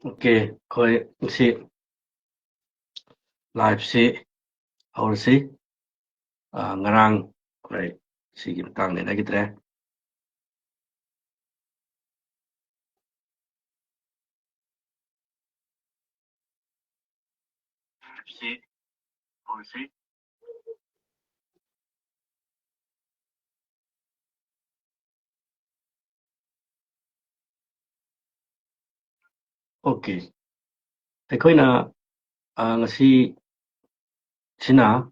Okay, koi si live si or si ngarang koi si kim tang ne lagi tre. Si or si. Okay. Koi na ngasi sina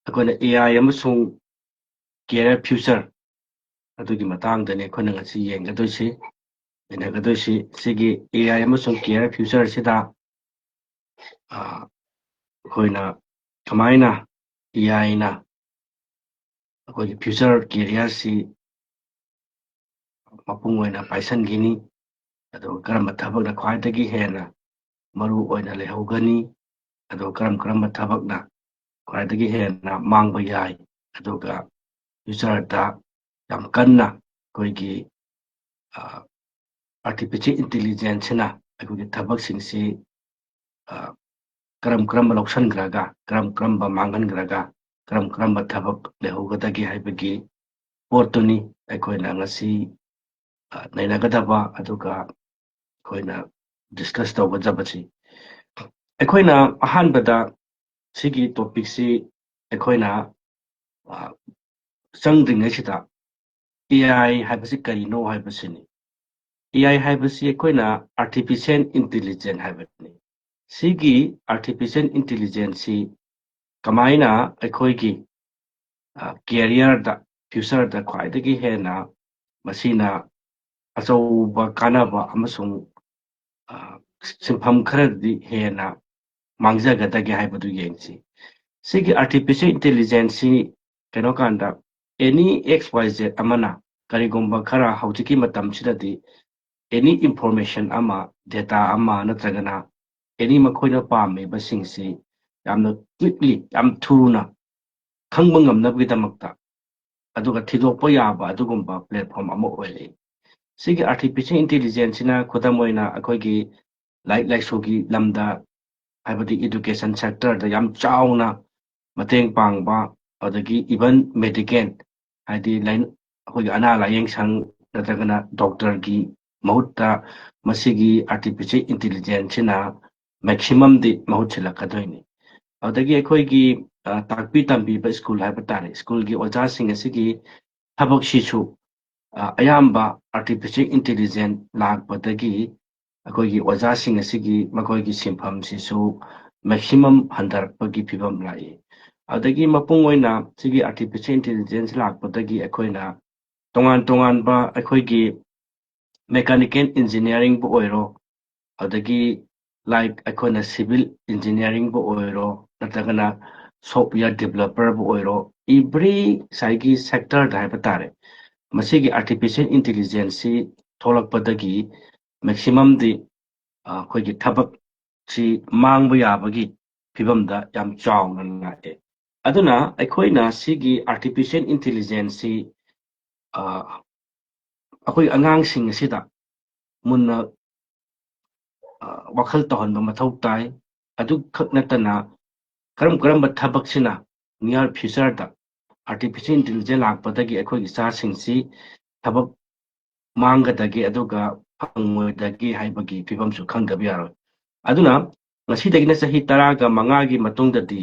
koi na AI amasung career future adugi matang da ne koi na ngasi yeng ga doi si ina ga doi si sigi AI amasung career future sida koi na kamai na AI na koi future career si mapung oina paisan gini ado karamba thabak na khwai tagi hena maru oina lehogani ado karamba thabak na khwai tagi hena mangba yai aduga future da yam kanna koigi artificial intelligence na aikogi thabak singsi karamba loksan graga karamba mangan graga karamba thabak lehogadagi haibagi portuni aikoina ngasi nainagadaba aduga koina discuss tawba jabasi aikoina ahanbada sigi topic si aikoina changdringaisida AI haibasi karino haibasini AI haibasi aikoina artificial intelligence haibani sigi artificial intelligence si kamaina aikoigi career da future da khwaidagi hena masina achauba kanaba amasung sinpham kharadi hena mangjagadagi haibadu yengsi sigi artificial intelligence si keno kanda any xyz amana karigomba khara haujiki matam sidadi any information ama data ama natragana any makhoina pame basingsi yamna quickly yam thuna khangba ngamnabgidamakta aduga thidokpa yaba adugumba platform ama oile sigi artificial intelligence na khodamoina akoigi like sogi lamda हाइबदी education sector दा याम चाउना मतेंग पांगबा अदगी even medical हाइदी line अखोई अना लायेंग संग नत्रगना डॉक्टर की महुत्ता मसिगी आर्टिफिशियल इंटेलिजेंस ना मैक्सिमम दि महूत छिलकदोइनी अदगी अखोई की ताकपी तंबी स्कूल हाइब तारे स्कूल की ओजा सिंग असिगी थबक शिशु अयाम्बा आर्टिफिशियल इंटेलिजेंस लाकपदगी अखोई ओजा सिंग असिगी मखोई की सिंफम सिसु मैक्सिमम हंदरपगी फिबम लाई अदगी मपुंग ओइना सिगी आर्टिफिशियल इंटेलिजेंस लाकपदगी अखोइना तोंगान तोंगान बा अखोई की मैकेनिकल इंजीनियरिंग बो ओइरो अदगी लाइक अखोइना सिविल इंजीनियरिंग बो ओइरो नतगना सॉफ्टवेयर डेवलपर बो ओइरो एवरी साइगी सेक्टर दाइब तारे मसिगी आर्टिफिशियल इंटेलिजेंस सी थोलकपदगी मैक्सिमम दी अखोइगी थबक सी मांगबो याबगी फिबमदा याम चावना लाए अदुना अखोइना सिगी आर्टिफिशियल इंटेलिजेंस सी अखोइ अंगांग सिदा मुन्ना वखल तहनबा मथौ ताई अदु खक नतना करम थबक सिना नियर फ्यूचर दा आर्टिफिशियल इंटेलिजेंस लाकपदगी अखोइगी सा सिंसी थबक मांगदगी अदुगा फंगोदगी हाइबगी फिबमसु खंगदब यारो अदुना ngasidagiना चाही 10 ga 5 gi matungdadi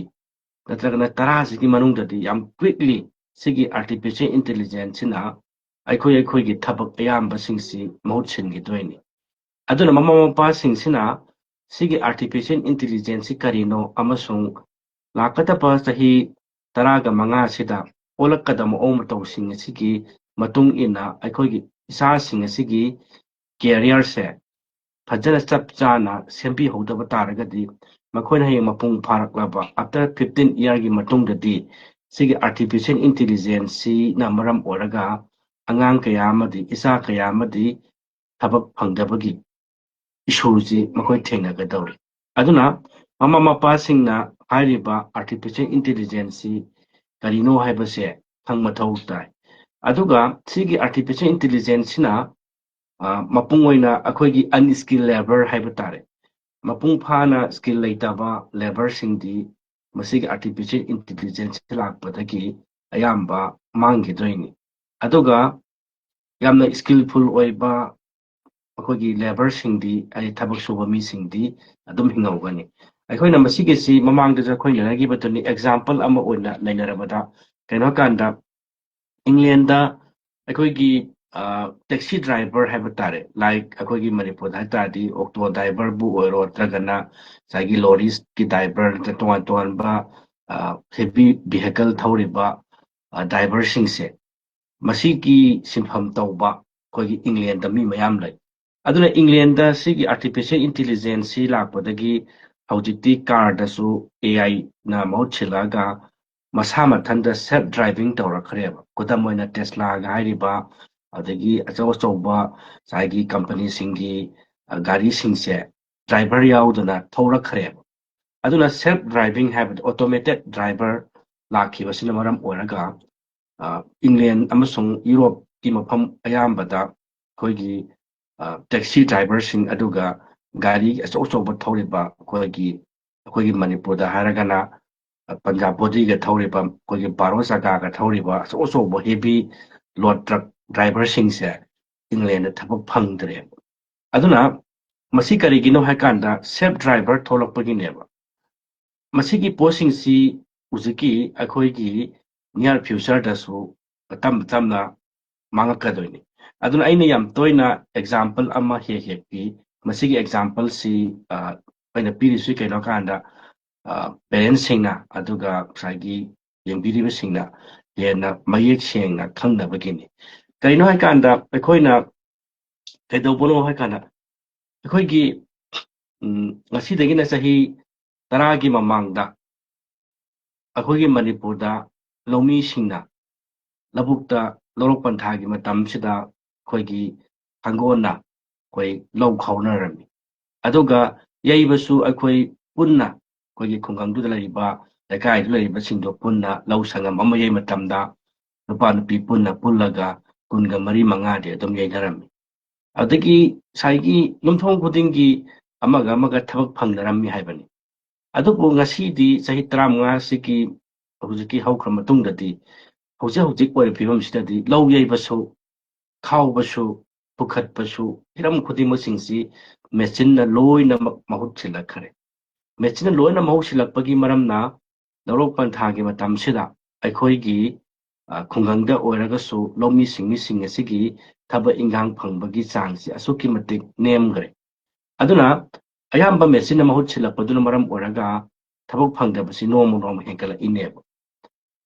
natragana 10 sigi manungdadi yam quickly sigi artificial intelligence na akhoi gi thabak ayamba singsi mahut singi doini aduna mama mapa singsina sigi artificial intelligence karino amasung lakata pa sahi 10 ga 5 sida olakada mo om taw sing sigi matung ina akhoi gi isa sing sigi career se फजन चप चाना सेंपी होदब तारगदी मखोइना हे मपुंग फारकलाबा after 15 year की मतुंगददी सिगी artificial intelligence सी ना मरम ओरगा अंगांग कयामदी इसा कयामदी थबक फंगदबगी इशूजी मखोइ थेंगनगदौरी अदुना mama Mopa सिंगना हाइरिबा artificial intelligence सी करिनो हाइबसे फंग मथौ ताई अदुगा सिगी artificial intelligence सिना ꯃꯄꯨꯡ ꯑꯣꯏꯅ ꯑꯩꯈꯣꯏꯒꯤ ꯑꯟꯁ꯭ꯀꯤꯜ ꯂꯦꯕꯔ ꯍꯥꯏꯕ ꯇꯥꯔꯦ ꯃꯄꯨꯡ ꯐꯥꯅ ꯁ꯭ꯀꯤꯜ ꯂꯩꯇꯕ ꯂꯦꯕꯔꯁꯤꯡꯗꯤ ꯃꯁꯤꯒꯤ ꯑꯥꯔꯇꯤꯐꯤꯁꯤꯑꯦꯜ ꯏꯟꯇꯦꯂꯤꯖꯦꯟꯁ ꯂꯥꯛꯄꯗꯒꯤ ꯑꯌꯥꯝꯕ ꯃꯥꯡꯈꯤꯗꯣꯏꯅꯤ ꯑꯗꯨꯒ ꯌꯥꯝꯅ ꯁ꯭ꯀꯤꯜꯐꯨꯜ ꯑꯣꯏꯕ ꯑꯩꯈꯣꯏꯒꯤ ꯂꯦꯕꯔꯁꯤꯡꯗꯤ ꯍꯥꯏꯗꯤ ꯊꯕꯛ ꯁꯨꯕ ꯃꯤꯁꯤꯡꯗꯤ ꯑꯗꯨꯝ ꯍꯤꯡꯍꯧꯒꯅꯤ ꯑꯩꯈꯣꯏꯅ ꯃꯁꯤꯒꯤꯁꯤ ꯃꯃꯥꯡꯗꯁꯨ ꯑꯩꯈꯣꯏ ꯅꯩꯅꯈꯤꯕꯗꯨꯅꯤ ꯑꯦꯛꯖꯥꯝꯄꯜ ꯑꯃ ꯑꯣꯏꯅ ꯅꯩꯅꯔꯕꯗ ꯀꯩꯅꯣ ꯀꯥꯟꯗ ꯏꯪꯂꯦꯟꯗ ꯑꯩꯈꯣꯏꯒꯤ ꯇꯦꯛꯁꯤ ꯗ꯭ꯔꯥꯏꯚꯔ ꯍꯥꯏꯕ ꯇꯥꯔꯦ ꯂꯥꯏꯛ ꯑꯩꯈꯣꯏꯒꯤ ꯃꯅꯤꯄꯨꯔꯗ ꯍꯥꯏꯇꯥꯔꯗꯤ ꯑꯣꯛꯇꯣ ꯗ꯭ꯔꯥꯏꯚꯔꯕꯨ ꯑꯣꯏꯔꯣ ꯅꯠꯇ꯭ꯔꯒꯅ ꯉꯁꯥꯏꯒꯤ ꯂꯣꯔꯤꯁꯀꯤ ꯗ꯭ꯔꯥꯏꯚꯔ ꯇꯣꯉꯥꯟ ꯇꯣꯉꯥꯟꯕ ꯍꯦꯚꯤ ꯚꯤꯍꯦꯀꯜ ꯊꯧꯔꯤꯕ ꯗ꯭ꯔꯥꯏꯚꯔꯁꯤꯡꯁꯦ ꯃꯁꯤꯒꯤ ꯁꯤꯟꯐꯝ ꯇꯧꯕ ꯑꯩꯈꯣꯏꯒꯤ ꯏꯪꯂꯦꯟꯗ ꯃꯤ ꯃꯌꯥꯝ ꯂꯩ ꯑꯗꯨꯅ ꯏꯪꯂꯦꯟꯗ ꯁꯤꯒꯤ ꯑꯥꯔꯇꯤꯐꯤꯁꯤꯑꯦꯜ ꯏꯟꯇꯦꯂꯤꯖꯦꯟꯁꯁꯤ ꯂꯥꯛꯄꯗꯒꯤ ꯍꯧꯖꯤꯛꯇꯤ ꯀꯥꯔꯗꯁꯨ AI ꯅ ꯃꯍꯨꯠ ꯁꯤꯜꯂꯛꯑꯒ ꯃꯁꯥ ꯃꯊꯟꯇ ꯁꯦꯜꯐ ꯗ꯭ꯔꯥꯏꯚꯤꯡ ꯇꯧꯔꯛꯈ꯭ꯔꯦꯕ ꯈꯨꯗꯝ ꯑꯣꯏꯅ ꯇꯦꯁꯂꯥꯒ ꯍꯥꯏꯔꯤꯕ ꯑꯗꯒꯤ ꯑꯆꯧ ꯑꯆꯧꯕ ꯉꯁꯥꯏꯒꯤ ꯀꯝꯄꯅꯤꯁꯤꯡꯒꯤ ꯒꯥꯔꯤꯁꯤꯡꯁꯦ ꯗ꯭ꯔꯥꯏꯚꯔ ꯌꯥꯎꯗꯅ ꯊꯧꯔꯛꯈ꯭ꯔꯦꯕ ꯑꯗꯨꯅ ꯁꯦꯜꯐ ꯗ꯭ꯔꯥꯏꯚꯤꯡ ꯍꯥꯏꯕꯗꯤ ꯑꯣꯇꯣꯃꯦꯇꯦꯠ ꯗ꯭ꯔꯥꯏꯚꯔ ꯂꯥꯛꯈꯤꯕꯁꯤꯅ ꯃꯔꯝ ꯑꯣꯏꯔꯒ ꯏꯪꯂꯦꯟ ꯑꯃꯁꯨꯡ ꯌꯨꯔꯣꯞꯀꯤ ꯃꯐꯝ ꯑꯌꯥꯝꯕꯗ ꯑꯩꯈꯣꯏꯒꯤ ꯇꯦꯛꯁꯤ ꯗ꯭ꯔꯥꯏꯚꯔꯁꯤꯡ ꯑꯗꯨꯒ ꯒꯥꯔꯤ ꯑꯆꯧ ꯑꯆꯧꯕ ꯊꯧꯔꯤꯕ ꯑꯩꯈꯣꯏꯒꯤ ꯃꯅꯤꯄꯨꯔꯗ ꯍꯥꯏꯔꯒꯅ ꯄꯟꯖꯥꯕ ꯕꯣꯗꯤꯒ ꯊꯧꯔꯤꯕ ꯑꯩꯈꯣꯏꯒꯤ ꯕꯥꯔꯣ ꯆꯥꯀꯥꯒ ꯊꯧꯔꯤꯕ ꯑꯆꯧ ꯑꯆꯧꯕ ꯍꯦꯚꯤ ꯂꯣꯗ ꯇ꯭ꯔꯛ ꯗ꯭ꯔꯥꯏꯚꯔꯁꯤꯡꯁꯦ ꯏꯪꯂꯦꯟꯗ ꯊꯕꯛ ꯐꯪꯗ꯭ꯔꯦꯕ ꯑꯗꯨꯅ ꯃꯁꯤ ꯀꯔꯤꯒꯤꯅꯣ ꯍꯥꯏꯀꯥꯟꯗ ꯁꯦꯜꯐ ꯗ꯭ꯔꯥꯏꯚꯔ ꯊꯣꯛꯂꯛꯄꯒꯤꯅꯦꯕ ꯃꯁꯤꯒꯤ ꯄꯣꯠꯁꯤꯡꯁꯤ ꯍꯧꯖꯤꯛꯀꯤ ꯑꯩꯈꯣꯏꯒꯤ ꯅꯤꯌꯔ ꯐ꯭ꯌꯨꯆꯔꯗꯁꯨ ꯇꯞꯅ ꯇꯞꯅ ꯃꯥꯡꯉꯛꯀꯗꯣꯏꯅꯤ ꯑꯗꯨꯅ ꯑꯩꯅ ꯌꯥꯝ ꯇꯣꯏꯅ ꯑꯦꯛꯖꯥꯝꯄꯜ ꯑꯃ ꯍꯦꯛ ꯍꯦꯛ ꯄꯤ ꯃꯁꯤꯒꯤ ꯑꯦꯛꯖꯥꯝꯄꯜꯁꯤ ꯑꯩꯅ ꯄꯤꯔꯤꯁꯤ ꯀꯩꯅꯣ ꯀꯥꯟꯗ ꯄꯦꯔꯦꯟꯁꯁꯤꯡꯅ ꯑꯗꯨꯒ ꯉꯁꯥꯏꯒꯤ ꯌꯦꯡꯕꯤꯔꯤꯕꯁꯤꯡꯅ ꯍꯦꯟꯅ ꯃꯌꯦꯛ ꯁꯦꯡꯅ ꯈꯪꯅꯕꯒꯤꯅꯤ ꯀꯔꯤꯅꯣ ꯍꯥꯏꯀꯥꯟꯗ ꯑꯩꯈꯣꯏꯅ ꯀꯩꯗꯧꯕꯅꯣ ꯍꯥꯏꯀꯥꯟꯗ ꯑꯩꯈꯣꯏꯒꯤ ꯉꯁꯤꯗꯒꯤꯅ ꯆꯍꯤ 10ꯒꯤ ꯃꯃꯥꯡꯗ ꯑꯩꯈꯣꯏꯒꯤ ꯃꯅꯤꯄꯨꯔꯗ ꯂꯧꯃꯤꯁꯤꯡꯅ ꯂꯧꯕꯨꯛꯇ ꯂꯧꯔꯣꯛ ꯄꯟꯊꯥꯒꯤ ꯃꯇꯝꯁꯤꯗ ꯑꯩꯈꯣꯏꯒꯤ ꯊꯥꯡꯒꯣꯜꯅ ꯑꯩꯈꯣꯏ ꯂꯧ ꯈꯥꯎꯅꯔꯝꯃꯤ ꯑꯗꯨꯒ ꯌꯩꯕꯁꯨ ꯑꯩꯈꯣꯏ ꯄꯨꯟꯅ ꯑꯩꯈꯣꯏꯒꯤ ꯈꯨꯡꯒꯪꯗꯨꯗ ꯂꯩꯔꯤꯕ ꯂꯩꯀꯥꯏꯗꯨꯗ ꯂꯩꯔꯤꯕꯁꯤꯡꯗꯣ ꯄꯨꯟꯅ ꯂꯧ ꯁꯪꯒꯝ ꯑꯃ ꯌꯩ ꯃꯇꯝꯗ ꯅꯨꯄꯥ ꯅꯨꯄꯤ ꯄꯨꯟꯅ ꯄꯨꯜꯂꯒ 2-3-5 ꯑꯗꯨꯝ ꯌꯩꯅꯔꯝꯃꯤ ꯑꯗꯒꯤ ꯉꯁꯥꯏꯒꯤ ꯌꯨꯝꯊꯣꯡ ꯈꯨꯗꯤꯡꯒꯤ ꯑꯃꯒ ꯑꯃꯒ ꯊꯕꯛ ꯐꯪꯅꯔꯝꯃꯤ ꯍꯥꯏꯕꯅꯤ ꯑꯗꯨꯕꯨ ꯉꯁꯤꯗꯤ ꯆꯍꯤ 15ꯁꯤꯒꯤ ꯍꯧꯖꯤꯛꯀꯤ ꯍꯧꯈ꯭ꯔ ꯃꯇꯨꯡꯗꯗꯤ ꯍꯧꯖꯤꯛ ꯑꯣꯏꯔꯤꯕ ꯐꯤꯕꯝꯁꯤꯗꯗꯤ ꯂꯧ ꯌꯩꯕꯁꯨ ꯈꯥꯎꯕꯁꯨ ꯄꯨꯈꯠꯄꯁꯨ ꯍꯤꯔꯝ ꯈꯨꯗꯤꯡꯃꯛꯁꯤꯡꯁꯤ ꯃꯦꯆꯤꯟꯅ ꯂꯣꯏꯅꯃꯛ ꯃꯍꯨꯠ ꯁꯤꯜꯂꯛꯈ꯭ꯔꯦ ꯃꯦꯆꯤꯟꯅ ꯂꯣꯏꯅ ꯃꯍꯨꯠ ꯁꯤꯜꯂꯛꯄꯒꯤ ꯃꯔꯝꯅ ꯂꯧꯔꯣꯛ ꯄꯟꯊꯥꯒꯤ ꯃꯇꯝꯁꯤꯗ ꯑꯩꯈꯣꯏꯒꯤ ꯈꯨꯡꯒꯪꯗ ꯑꯣꯏꯔꯒꯁꯨ ꯂꯧꯃꯤ ꯁꯤꯡꯃꯤꯁꯤꯡ ꯑꯁꯤꯒꯤ ꯊꯕꯛ ꯏꯟꯈꯥꯡ ꯐꯪꯕꯒꯤ ꯆꯥꯡꯁꯤ ꯑꯁꯨꯛꯀꯤ ꯃꯇꯤꯛ ꯅꯦꯝꯈ꯭ꯔꯦ ꯑꯗꯨꯅ ꯑꯌꯥꯝꯕ ꯃꯦꯆꯤꯟꯅ ꯃꯍꯨꯠ ꯁꯤꯜꯂꯛꯄꯗꯨꯅ ꯃꯔꯝ ꯑꯣꯏꯔꯒ ꯊꯕꯛ ꯐꯪꯗꯕꯁꯤ ꯅꯣꯡꯃ ꯅꯣꯡꯃ ꯍꯦꯟꯒꯠꯂꯛꯏꯅꯦꯕ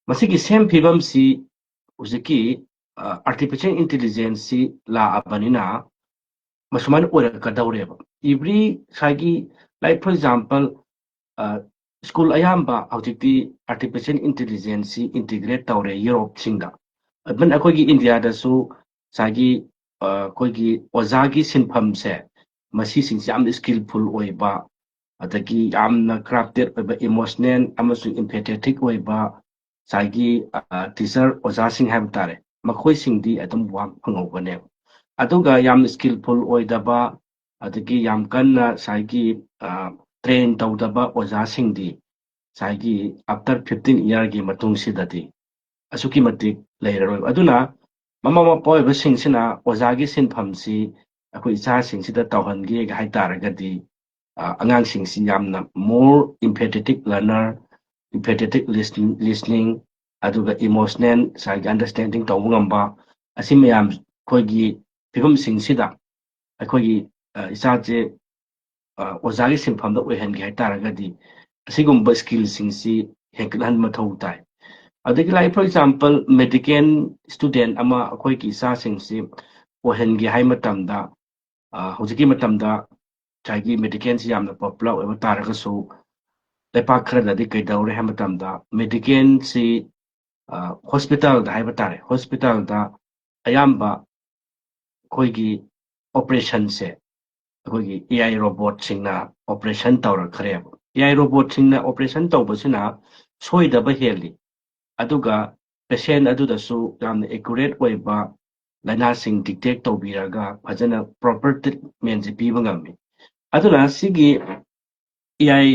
ꯃꯁꯤꯒꯤ ꯁꯦꯝ ꯐꯤꯕꯝꯁꯤ ꯍꯧꯖꯤꯛꯀꯤ ꯑꯥꯔꯇꯤꯐꯤꯁꯤꯑꯦꯜ ꯏꯟꯇꯦꯂꯤꯖꯦꯟꯁꯁꯤ ꯂꯥꯛꯑꯕꯅꯤꯅ ꯃꯁꯨꯃꯥꯏꯅ ꯑꯣꯏꯔꯛꯀꯗꯧꯔꯦꯕ ꯏꯚ꯭ꯔꯤ ꯉꯁꯥꯏꯒꯤ ꯂꯥꯏꯛ ꯐꯣꯔ ꯑꯦꯛꯖꯥꯝꯄꯜ ꯁ꯭ꯀꯨꯜ ꯑꯌꯥꯝꯕ ꯍꯧꯖꯤꯛꯇꯤ ꯑꯥꯔꯇꯤꯐꯤꯁꯤꯑꯦꯜ ꯏꯟꯇꯦꯂꯤꯖꯦꯟꯁꯁꯤ ꯏꯟꯇꯤꯒ꯭ꯔꯦꯠ ꯇꯧꯔꯦ ꯌꯨꯔꯣꯞꯁꯤꯡꯗ ꯑꯗꯨꯅ ꯑꯩꯈꯣꯏꯒꯤ ꯏꯟꯗꯤꯌꯥꯗꯁꯨ ꯉꯁꯥꯏꯒꯤ ꯑꯩꯈꯣꯏꯒꯤ ꯑꯣꯖꯥꯒꯤ ꯁꯤꯟꯐꯝꯁꯦ ꯃꯁꯤꯁꯤꯡꯁꯦ ꯌꯥꯝꯅ ꯁ꯭ꯀꯤꯜꯐꯨꯜ ꯑꯣꯏꯕ ꯑꯗꯒꯤ ꯌꯥꯝꯅ ꯀ꯭ꯔꯥꯐꯇꯦꯠ ꯑꯣꯏꯕ ꯏꯃꯣꯁꯅꯦꯜ ꯑꯃꯁꯨꯡ ꯏꯝꯄꯦꯊꯦꯇꯤꯛ ꯑꯣꯏꯕ ꯉꯁꯥꯏꯒꯤ ꯇꯤꯆꯔ ꯑꯣꯖꯥꯁꯤꯡ ꯍꯥꯏꯕ ꯇꯥꯔꯦ ꯃꯈꯣꯏꯁꯤꯡꯗꯤ ꯑꯗꯨꯝ ꯋꯥꯛ ꯐꯪꯍꯧꯕꯅꯦꯕ ꯑꯗꯨꯒ ꯌꯥꯝꯅ ꯁ꯭ꯀꯤꯜꯐꯨꯜ ꯑꯣꯏꯗꯕ ꯑꯗꯒꯤ ꯌꯥꯝ ꯀꯟꯅ ꯉꯁꯥꯏꯒꯤ ꯇ꯭ꯔꯦꯟ ꯇꯧꯗꯕ ꯑꯣꯖꯥꯁꯤꯡꯗꯤ ꯉꯁꯥꯏꯒꯤ ꯑꯥꯐꯇꯔ 15 ꯏꯌꯥꯔꯒꯤ ꯃꯇꯨꯡꯁꯤꯗꯗꯤ ꯑꯁꯨꯛꯀꯤ ꯃꯇꯤꯛ ꯂꯩꯔꯔꯣꯏꯕ ꯑꯗꯨꯅ ꯃꯃꯥ ꯃꯄꯥ ꯑꯣꯏꯕꯁꯤꯡꯁꯤꯅ ꯑꯣꯖꯥꯒꯤ ꯁꯤꯟꯐꯝꯁꯤ ꯑꯩꯈꯣꯏ ꯏꯆꯥꯁꯤꯡꯁꯤꯗ ꯇꯧꯍꯟꯒꯦ ꯍꯥꯏ ꯇꯥꯔꯒꯗꯤ ꯑꯉꯥꯡꯁꯤꯡꯁꯤ ꯌꯥꯝꯅ ꯃꯣꯔ ꯏꯝꯄꯦꯊꯦꯇꯤꯛ ꯂꯔꯅꯔ ꯏꯝꯄꯦꯊꯦꯇꯤꯛ ꯂꯤꯁꯅꯤꯡ ꯑꯗꯨꯒ ꯏꯃꯣꯁꯅꯦꯜ ꯉꯁꯥꯏꯒꯤ ꯑꯟꯗꯔꯁꯇꯦꯟꯗꯤꯡ ꯇꯧꯕ ꯉꯝꯕ ꯑꯁꯤ ꯃꯌꯥꯝ ꯑꯩꯈꯣꯏꯒꯤ ꯐꯤꯕꯝꯁꯤꯡꯁꯤꯗ ꯑꯩꯈꯣꯏꯒꯤ ꯏꯆꯥꯁꯦ ꯑꯣꯖꯥꯒꯤ ꯁꯤꯟꯐꯝꯗ ꯑꯣꯏꯍꯟꯒꯦ ꯍꯥꯏ ꯇꯥꯔꯒꯗꯤ ꯑꯁꯤꯒꯨꯝꯕ ꯁ꯭ꯀꯤꯜꯁꯤꯡꯁꯤ ꯍꯦꯟꯒꯠꯍꯟꯕ ꯃꯊꯧ ꯇꯥꯏ ꯑꯗꯒꯤ like four example medical student ꯑꯃ ꯑꯩꯈꯣꯏꯒꯤ ꯏꯆꯥꯁꯤꯡꯁꯤ ꯑꯣꯏꯍꯟꯒꯦ ꯍꯥꯏ ꯃꯇꯝꯗ ꯍꯧꯖꯤꯛꯀꯤ ꯃꯇꯝꯗ ꯉꯁꯥꯏꯒꯤ ꯃꯦꯗꯤꯀꯦꯜꯁꯤ ꯌꯥꯝꯅ ꯄꯣꯄꯨꯂꯔ ꯑꯣꯏꯕ ꯇꯥꯔꯒꯁꯨ ꯂꯩꯄꯥꯛ ꯈꯔꯗꯗꯤ ꯀꯩꯗꯧꯔꯦ ꯍꯥꯏꯕ ꯃꯇꯝꯗ ꯃꯦꯗꯤꯀꯦꯜꯁꯤ ꯍꯣꯁꯄꯤꯇꯥꯜꯗ ꯍꯥꯏꯕ ꯇꯥꯔꯦ ꯍꯣꯁꯄꯤꯇꯥꯜꯗ ꯑꯌꯥꯝꯕ ꯑꯩꯈꯣꯏꯒꯤ ꯑꯣꯄꯔꯦꯁꯟꯁꯦ ꯑꯩꯈꯣꯏꯒꯤ AI ꯔꯣꯕꯣꯠꯁꯤꯡꯅ ꯑꯣꯄꯔꯦꯁꯟ ꯇꯧꯔꯛꯈ꯭ꯔꯦꯕ AI ꯔꯣꯕꯣꯠꯁꯤꯡꯅ ꯑꯣꯄꯔꯦꯁꯟ ꯇꯧꯕꯁꯤꯅ ꯁꯣꯏꯗꯕ ꯍꯦꯜꯂꯤ ꯑꯗꯨꯒ ꯄꯦꯁꯦꯟ ꯑꯗꯨꯗꯁꯨ ꯌꯥꯝꯅ ꯑꯦꯀꯨꯔꯦꯠ ꯑꯣꯏꯕ ꯂꯥꯏꯅꯥꯁꯤꯡ ꯗꯤꯇꯦꯛ ꯇꯧꯕꯤꯔꯒ ꯐꯖꯅ ꯄ꯭ꯔꯣꯄꯔ ꯇ꯭ꯔꯤꯠꯃꯦꯟꯁꯤ ꯄꯤꯕ ꯉꯝꯃꯤ ꯑꯗꯨꯅ ꯁꯤꯒꯤ AI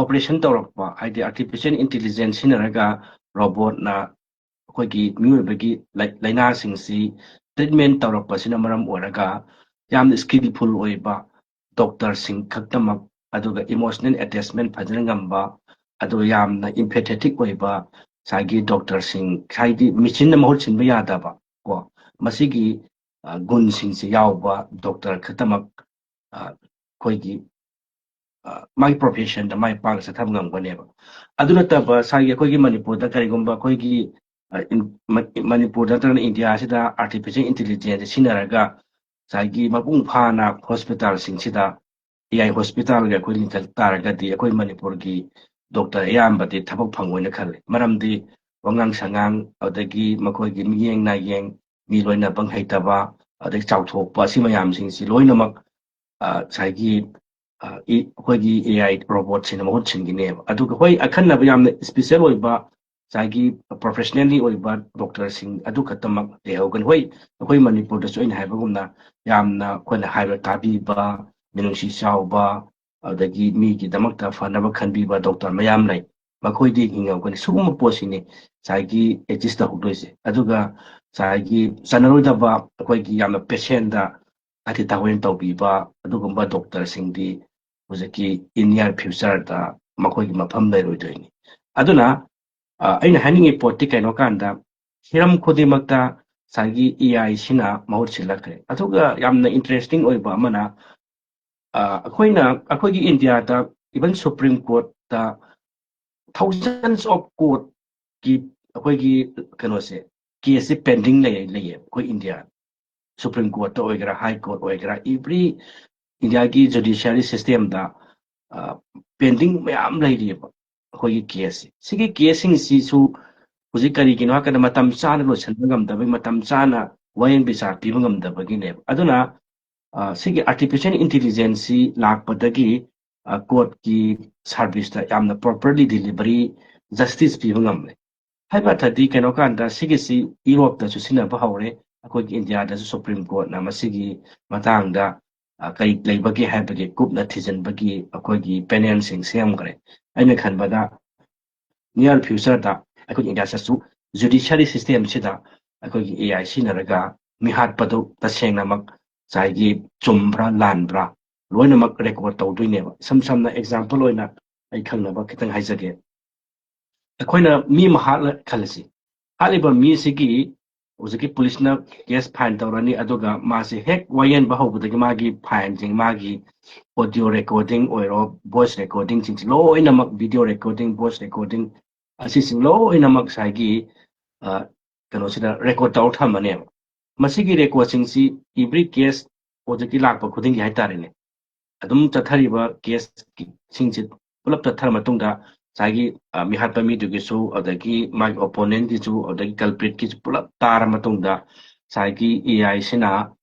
operation tꯧꯔꯛꯄ ꯍꯥꯏꯗꯤ artificial intelligence ꯁꯤꯖꯤꯟꯅꯔꯒ ꯔꯣꯕꯣꯠꯅ ꯑꯩꯈꯣꯏꯒꯤ ꯃꯤꯑꯣꯏꯕꯒꯤ ꯂꯥꯏꯅꯥꯁꯤꯡꯁꯤ ꯇ꯭ꯔꯤꯠꯃꯦꯟ ꯇꯧꯔꯛꯄꯁꯤꯅ ꯃꯔꯝ ꯑꯣꯏꯔꯒ ꯌꯥꯝꯅ ꯁ꯭ꯀꯤꯜꯐꯨꯜ ꯑꯣꯏꯕ ꯗꯣꯛꯇꯔꯁꯤꯡ ꯈꯛꯇꯃꯛ ꯑꯗꯨꯒ ꯏꯃꯣꯁꯅꯦꯜ ꯑꯦꯇꯦꯆꯃꯦꯟ ꯐꯖꯅ ꯉꯝꯕ ꯑꯗꯨꯒ ꯌꯥꯝꯅ ꯏꯝꯄꯦꯊꯦꯇꯤꯛ ꯑꯣꯏꯕ ꯉꯁꯥꯏꯒꯤ ꯗꯣꯛꯇꯔꯁꯤꯡ ꯍꯥꯏꯗꯤ ꯃꯦꯆꯤꯟꯅ ꯃꯍꯨꯠ ꯁꯤꯟꯕ ꯌꯥꯗꯕ ꯀꯣ ꯃꯁꯤꯒꯤ ꯒꯨꯟꯁꯤꯡꯁꯤ ꯌꯥꯎꯕ ꯗꯣꯛꯇꯔ ꯈꯛꯇꯃꯛ ꯑꯩꯈꯣꯏꯒꯤ ꯃꯥꯒꯤ ꯄ꯭ꯔꯣꯐꯦꯁꯟꯗ ꯃꯥꯏ ꯄꯥꯛꯅ ꯆꯠꯊꯕ ꯉꯝꯒꯅꯦꯕ ꯑꯗꯨ ꯅꯠꯇꯕ ꯉꯁꯥꯏꯒꯤ ꯑꯩꯈꯣꯏꯒꯤ ꯃꯅꯤꯄꯨꯔꯗ ꯀꯔꯤꯒꯨꯝꯕ ꯑꯩꯈꯣꯏꯒꯤ ꯃꯅꯤꯄꯨꯔꯗ ꯅꯠꯇ꯭ꯔꯒꯅ ꯏꯟꯗꯤꯌꯥꯁꯤꯗ ꯑꯥꯔꯇꯤꯐꯤꯁꯤꯌꯦꯜ ꯏꯟꯇꯦꯂꯤꯖꯦꯟꯁ ꯁꯤꯖꯤꯟꯅꯔꯒ ꯉꯁꯥꯏꯒꯤ ꯃꯄꯨꯡ ꯐꯥꯅ ꯍꯣꯁꯄꯤꯇꯥꯜꯁꯤꯡꯁꯤꯗ AI ꯍꯣꯁꯄꯤꯇꯥꯜꯒ ꯑꯩꯈꯣꯏ ꯂꯤꯡꯈꯠ ꯇꯥꯔꯒꯗꯤ ꯑꯩꯈꯣꯏ ꯃꯅꯤꯄꯨꯔꯒꯤ ꯗꯣꯛꯇꯔ ꯑꯌꯥꯝꯕꯗꯤ ꯊꯕꯛ ꯐꯪꯉꯣꯏꯅ ꯈꯜꯂꯤ ꯃꯔꯝꯗꯤ ꯋꯥꯉꯥꯡ ꯁꯉꯥꯡ ꯑꯗꯒꯤ ꯃꯈꯣꯏꯒꯤ ꯃꯤꯠꯌꯦꯡ ꯅꯥꯌꯦꯡ ꯃꯤ ꯂꯣꯏꯅꯕ ꯍꯩꯇꯕ ꯑꯗꯒꯤ ꯆꯥꯎꯊꯣꯛꯄ ꯑꯁꯤ ꯃꯌꯥꯝꯁꯤꯡꯁꯤ ꯂꯣꯏꯅꯃꯛ ꯉꯁꯥꯏꯒꯤ ꯑꯩꯈꯣꯏꯒꯤ AI ꯔꯣꯕꯣꯠꯁꯤꯅ ꯃꯍꯨꯠ ꯁꯤꯟꯈꯤꯅꯦꯕ ꯑꯗꯨꯒ ꯍꯣꯏ ꯑꯈꯟꯅꯕ ꯌꯥꯝꯅ ꯏꯁꯄꯤꯁꯦꯜ ꯑꯣꯏꯕ ꯉꯁꯥꯏꯒꯤ ꯄ꯭ꯔꯣꯐꯦꯁꯅꯦꯜꯂꯤ ꯑꯣꯏꯕ ꯗꯣꯛꯇꯔꯁꯤꯡ ꯑꯗꯨ ꯈꯛꯇꯃꯛ ꯂꯩꯍꯧꯒꯅꯤ ꯍꯣꯏ ꯑꯩꯈꯣꯏ ꯃꯅꯤꯄꯨꯔꯗꯁꯨ ꯑꯩꯅ ꯍꯥꯏꯕꯒꯨꯝꯅ ꯌꯥꯝꯅ ꯑꯩꯈꯣꯏꯅ ꯍꯥꯏꯕ ꯇꯥꯕꯤꯕ ꯃꯤꯅꯨꯡꯁꯤ ꯆꯥꯎꯕ ꯑꯗꯒꯤ ꯃꯤꯒꯤꯗꯃꯛꯇ ꯐꯅꯕ ꯈꯟꯕꯤꯕ ꯗꯣꯛꯇꯔ ꯃꯌꯥꯝ ꯂꯩ ꯃꯈꯣꯏꯗꯤ ꯍꯤꯡꯍꯧꯒꯅꯤ ꯁꯤꯒꯨꯝꯕ ꯄꯣꯠꯁꯤꯅꯤ ꯉꯁꯥꯏꯒꯤ ꯑꯦꯛꯖꯤꯁ ꯇꯧꯍꯧꯗꯣꯏꯁꯦ ꯑꯗꯨꯒ ꯉꯁꯥꯏꯒꯤ ꯆꯠꯅꯔꯣꯏꯗꯕ ꯑꯩꯈꯣꯏꯒꯤ ꯌꯥꯝꯅ ꯄꯦꯁꯦꯟꯗ ꯍꯥꯏꯗꯤ ꯊꯑꯣꯏꯅ ꯇꯧꯕꯤꯕ ꯑꯗꯨꯒꯨꯝꯕ ꯗꯣꯛꯇꯔꯁꯤꯡꯗꯤ ꯍꯧꯖꯤꯛꯀꯤ ꯏꯟ ꯅꯤꯌꯔ ꯐ꯭ꯌꯨꯆꯔꯗ ꯃꯈꯣꯏꯒꯤ ꯃꯐꯝ ꯂꯩꯔꯣꯏꯗꯣꯏꯅꯤ ꯑꯗꯨꯅ ꯑꯩꯅ ꯍꯥꯏꯅꯤꯡꯉꯤ ꯄꯣꯠꯇꯤ ꯀꯩꯅꯣ ꯀꯥꯟꯗ ꯍꯤꯔꯝ ꯈꯨꯗꯤꯡꯃꯛꯇ ꯉꯁꯥꯏꯒꯤ AI ꯁꯤꯅ ꯃꯍꯨꯠ ꯁꯤꯜꯂꯛꯈ꯭ꯔꯦ ꯑꯗꯨꯒ ꯌꯥꯝꯅ ꯏꯟꯇꯔꯦꯁꯇꯤꯡ ꯑꯣꯏꯕ ꯑꯃꯅ ꯑꯩꯈꯣꯏꯒꯤ ꯏꯟꯗꯤꯌꯥꯗ ꯏꯚꯟ ꯁꯨꯄ꯭ꯔꯤꯝ ꯀꯣꯔꯠꯇ ꯊꯥꯎꯖꯟꯁ ꯑꯣꯐ ꯀꯣꯔꯠꯀꯤ ꯑꯩꯈꯣꯏꯒꯤ ꯀꯩꯅꯣꯁꯦ ꯀꯦꯁꯁꯦ ꯄꯦꯟꯗꯤꯡ ꯂꯩꯌꯦ ꯑꯩꯈꯣꯏ ꯏꯟꯗꯤꯌꯥ ꯁꯨꯄ꯭ꯔꯤꯝ ꯀꯣꯔꯠꯇ ꯑꯣꯏꯒꯦꯔꯥ ꯍꯥꯏ ꯀꯣꯔꯠ ꯑꯣꯏꯒꯦꯔꯥ ꯏꯚ꯭ꯔꯤ ꯏꯟꯗꯤꯌꯥꯒꯤ ꯖꯨꯗꯤꯁꯤꯌꯥꯔꯤ ꯁꯤꯁꯇꯦꯝꯗ ꯄꯦꯟꯗꯤꯡ ꯃꯌꯥꯝ ꯂꯩꯔꯤꯑꯕ ꯑꯩꯈꯣꯏꯒꯤ ꯀꯦꯁꯁꯤ ꯁꯤꯒꯤ ꯀꯦꯁꯁꯤꯡꯁꯤꯁꯨ ꯍꯧꯖꯤꯛ ꯀꯔꯤꯒꯤꯅꯣ ꯍꯥꯏꯔꯀꯥꯟꯗ ꯃꯇꯝ ꯆꯥꯅ ꯂꯣꯏꯁꯤꯟꯕ ꯉꯝꯗꯕꯒꯤ ꯃꯇꯝ ꯆꯥꯅ ꯋꯥꯌꯦꯟ ꯕꯤꯆꯥꯔ ꯄꯤꯕ ꯉꯝꯗꯕꯒꯤꯅꯦꯕ ꯑꯗꯨꯅ ꯁꯤꯒꯤ ꯑꯥꯔꯇꯤꯐꯤꯁꯤꯌꯦꯜ ꯏꯟꯇꯦꯂꯤꯖꯦꯟꯁꯁꯤ ꯂꯥꯛꯄꯗꯒꯤ ꯀꯣꯔꯠꯀꯤ ꯁꯥꯔꯚꯤꯁꯇ ꯌꯥꯝꯅ ꯄ꯭ꯔꯣꯄꯔꯂꯤ ꯗꯤꯂꯤꯚꯔꯤ ꯖꯁꯇꯤꯁ ꯄꯤꯕ ꯉꯝꯂꯦ ꯍꯥꯏꯕ ꯑर्थꯗꯤ ꯀꯩꯅꯣ ꯀꯥꯟꯗ ꯁꯤꯒꯤꯁꯤ ꯌꯨꯔꯣꯞꯇꯁꯨ ꯁꯤꯖꯤꯟꯅꯕ ꯍꯧꯔꯦ ꯑꯩꯈꯣꯏꯒꯤ ꯏꯟꯗꯤꯌꯥꯗꯁꯨ ꯁꯨꯄ꯭ꯔꯤꯝ ꯀꯣꯔꯠꯅ ꯃꯁꯤꯒꯤ ꯃꯇꯥꯡꯗ ꯀꯔꯤ ꯂꯩꯕꯒꯦ ꯍꯥꯏꯕꯒꯤ ꯀꯨꯞꯅ ꯊꯤꯖꯤꯟꯕꯒꯤ ꯑꯩꯈꯣꯏꯒꯤ ꯄꯦꯅꯦꯜꯁꯤꯡ ꯁꯦꯝꯈ꯭ꯔꯦ ꯑꯩꯅ ꯈꯟꯕꯗ ꯅꯤꯌꯔ ꯐ꯭ꯌꯨꯆꯔꯗ ꯑꯩꯈꯣꯏꯒꯤ ꯏꯟꯗꯤꯌꯥꯗꯁꯨ ꯖꯨꯗꯤꯁꯤꯌꯔꯤ ꯁꯤꯁꯇꯦꯝꯁꯤꯗ ꯑꯩꯈꯣꯏꯒꯤ AI ꯁꯤꯖꯤꯟꯅꯔꯒ ꯃꯤꯍꯥꯠꯄꯗꯨ ꯇꯁꯦꯡꯅꯃꯛ ꯉꯁꯥꯏꯒꯤ ꯆꯨꯝꯕ꯭ꯔꯥ ꯂꯥꯟꯕ꯭ꯔꯥ ꯂꯣꯏꯅꯃꯛ ꯔꯦꯀꯣꯔꯠ ꯇꯧꯗꯣꯏꯅꯦꯕ ꯏꯁꯝ ꯁꯝꯅ ꯑꯦꯛꯖꯥꯝꯄꯜ ꯑꯣꯏꯅ ꯑꯩ ꯈꯪꯅꯕ ꯈꯤꯇꯪ ꯍꯥꯏꯖꯒꯦ ꯑꯩꯈꯣꯏꯅ ꯃꯤ ꯑꯃ ꯍꯥꯠꯂ ꯈꯜꯂꯁꯤ ꯍꯥꯠꯂꯤꯕ ꯃꯤꯁꯤꯒꯤ ꯍꯧꯖꯤꯛꯀꯤ ꯄꯨꯂꯤꯁꯅ ꯀꯦꯁ ꯐꯥꯏꯜ ꯇꯧꯔꯅꯤ ꯑꯗꯨꯒ ꯃꯥꯁꯤ ꯍꯦꯛ ꯋꯥꯌꯦꯟꯕ ꯍꯧꯕꯗꯒꯤ ꯃꯥꯒꯤ ꯐꯥꯏꯜꯁꯤꯡ ꯃꯥꯒꯤ ꯑꯣꯗꯤꯑꯣ ꯔꯦꯀꯣꯔꯗꯤꯡ ꯑꯣꯏꯔꯣ ꯚꯣꯏꯁ ꯔꯦꯀꯣꯔꯗꯤꯡꯁꯤꯡꯁꯤ ꯂꯣꯏꯅꯃꯛ ꯚꯤꯗꯤꯑꯣ ꯔꯦꯀꯣꯔꯗꯤꯡ ꯚꯣꯏꯁ ꯔꯦꯀꯣꯔꯗꯤꯡ ꯑꯁꯤꯁꯤꯡ ꯂꯣꯏꯅꯃꯛ ꯉꯁꯥꯏꯒꯤ ꯀꯩꯅꯣꯁꯤꯗ ꯔꯦꯀꯣꯔꯠ ꯇꯧꯔ ꯊꯝꯃꯅꯦꯕ ꯃꯁꯤꯒꯤ ꯔꯦꯀꯣꯔꯠꯁꯤꯡꯁꯤ ꯏꯚ꯭ꯔꯤ ꯀꯦꯁ ꯍꯧꯖꯤꯛꯀꯤ ꯂꯥꯛꯄ ꯈꯨꯗꯤꯡꯒꯤ ꯍꯥꯏꯇꯥꯔꯦꯅꯦ ꯑꯗꯨꯝ ꯆꯠꯊꯔꯤꯕ ꯀꯦꯁꯁꯤꯡꯁꯤ ꯄꯨꯂꯞ ꯆꯠꯊꯔ ꯃꯇꯨꯡꯗ ꯉꯁꯥꯏꯒꯤ ꯃꯤꯍꯥꯠꯄ ꯃꯤꯗꯨꯒꯤꯁꯨ ꯑꯗꯒꯤ ꯃꯥꯒꯤ ꯑꯣꯄꯣꯅꯦꯟꯒꯤꯁꯨ ꯑꯗꯒꯤ ꯀꯜꯄ꯭ꯔꯤꯠꯀꯤꯁꯨ ꯄꯨꯂꯞ ꯇꯥꯔ ꯃꯇꯨꯡꯗ ꯉꯁꯥꯏꯒꯤ AI ꯁꯤꯅ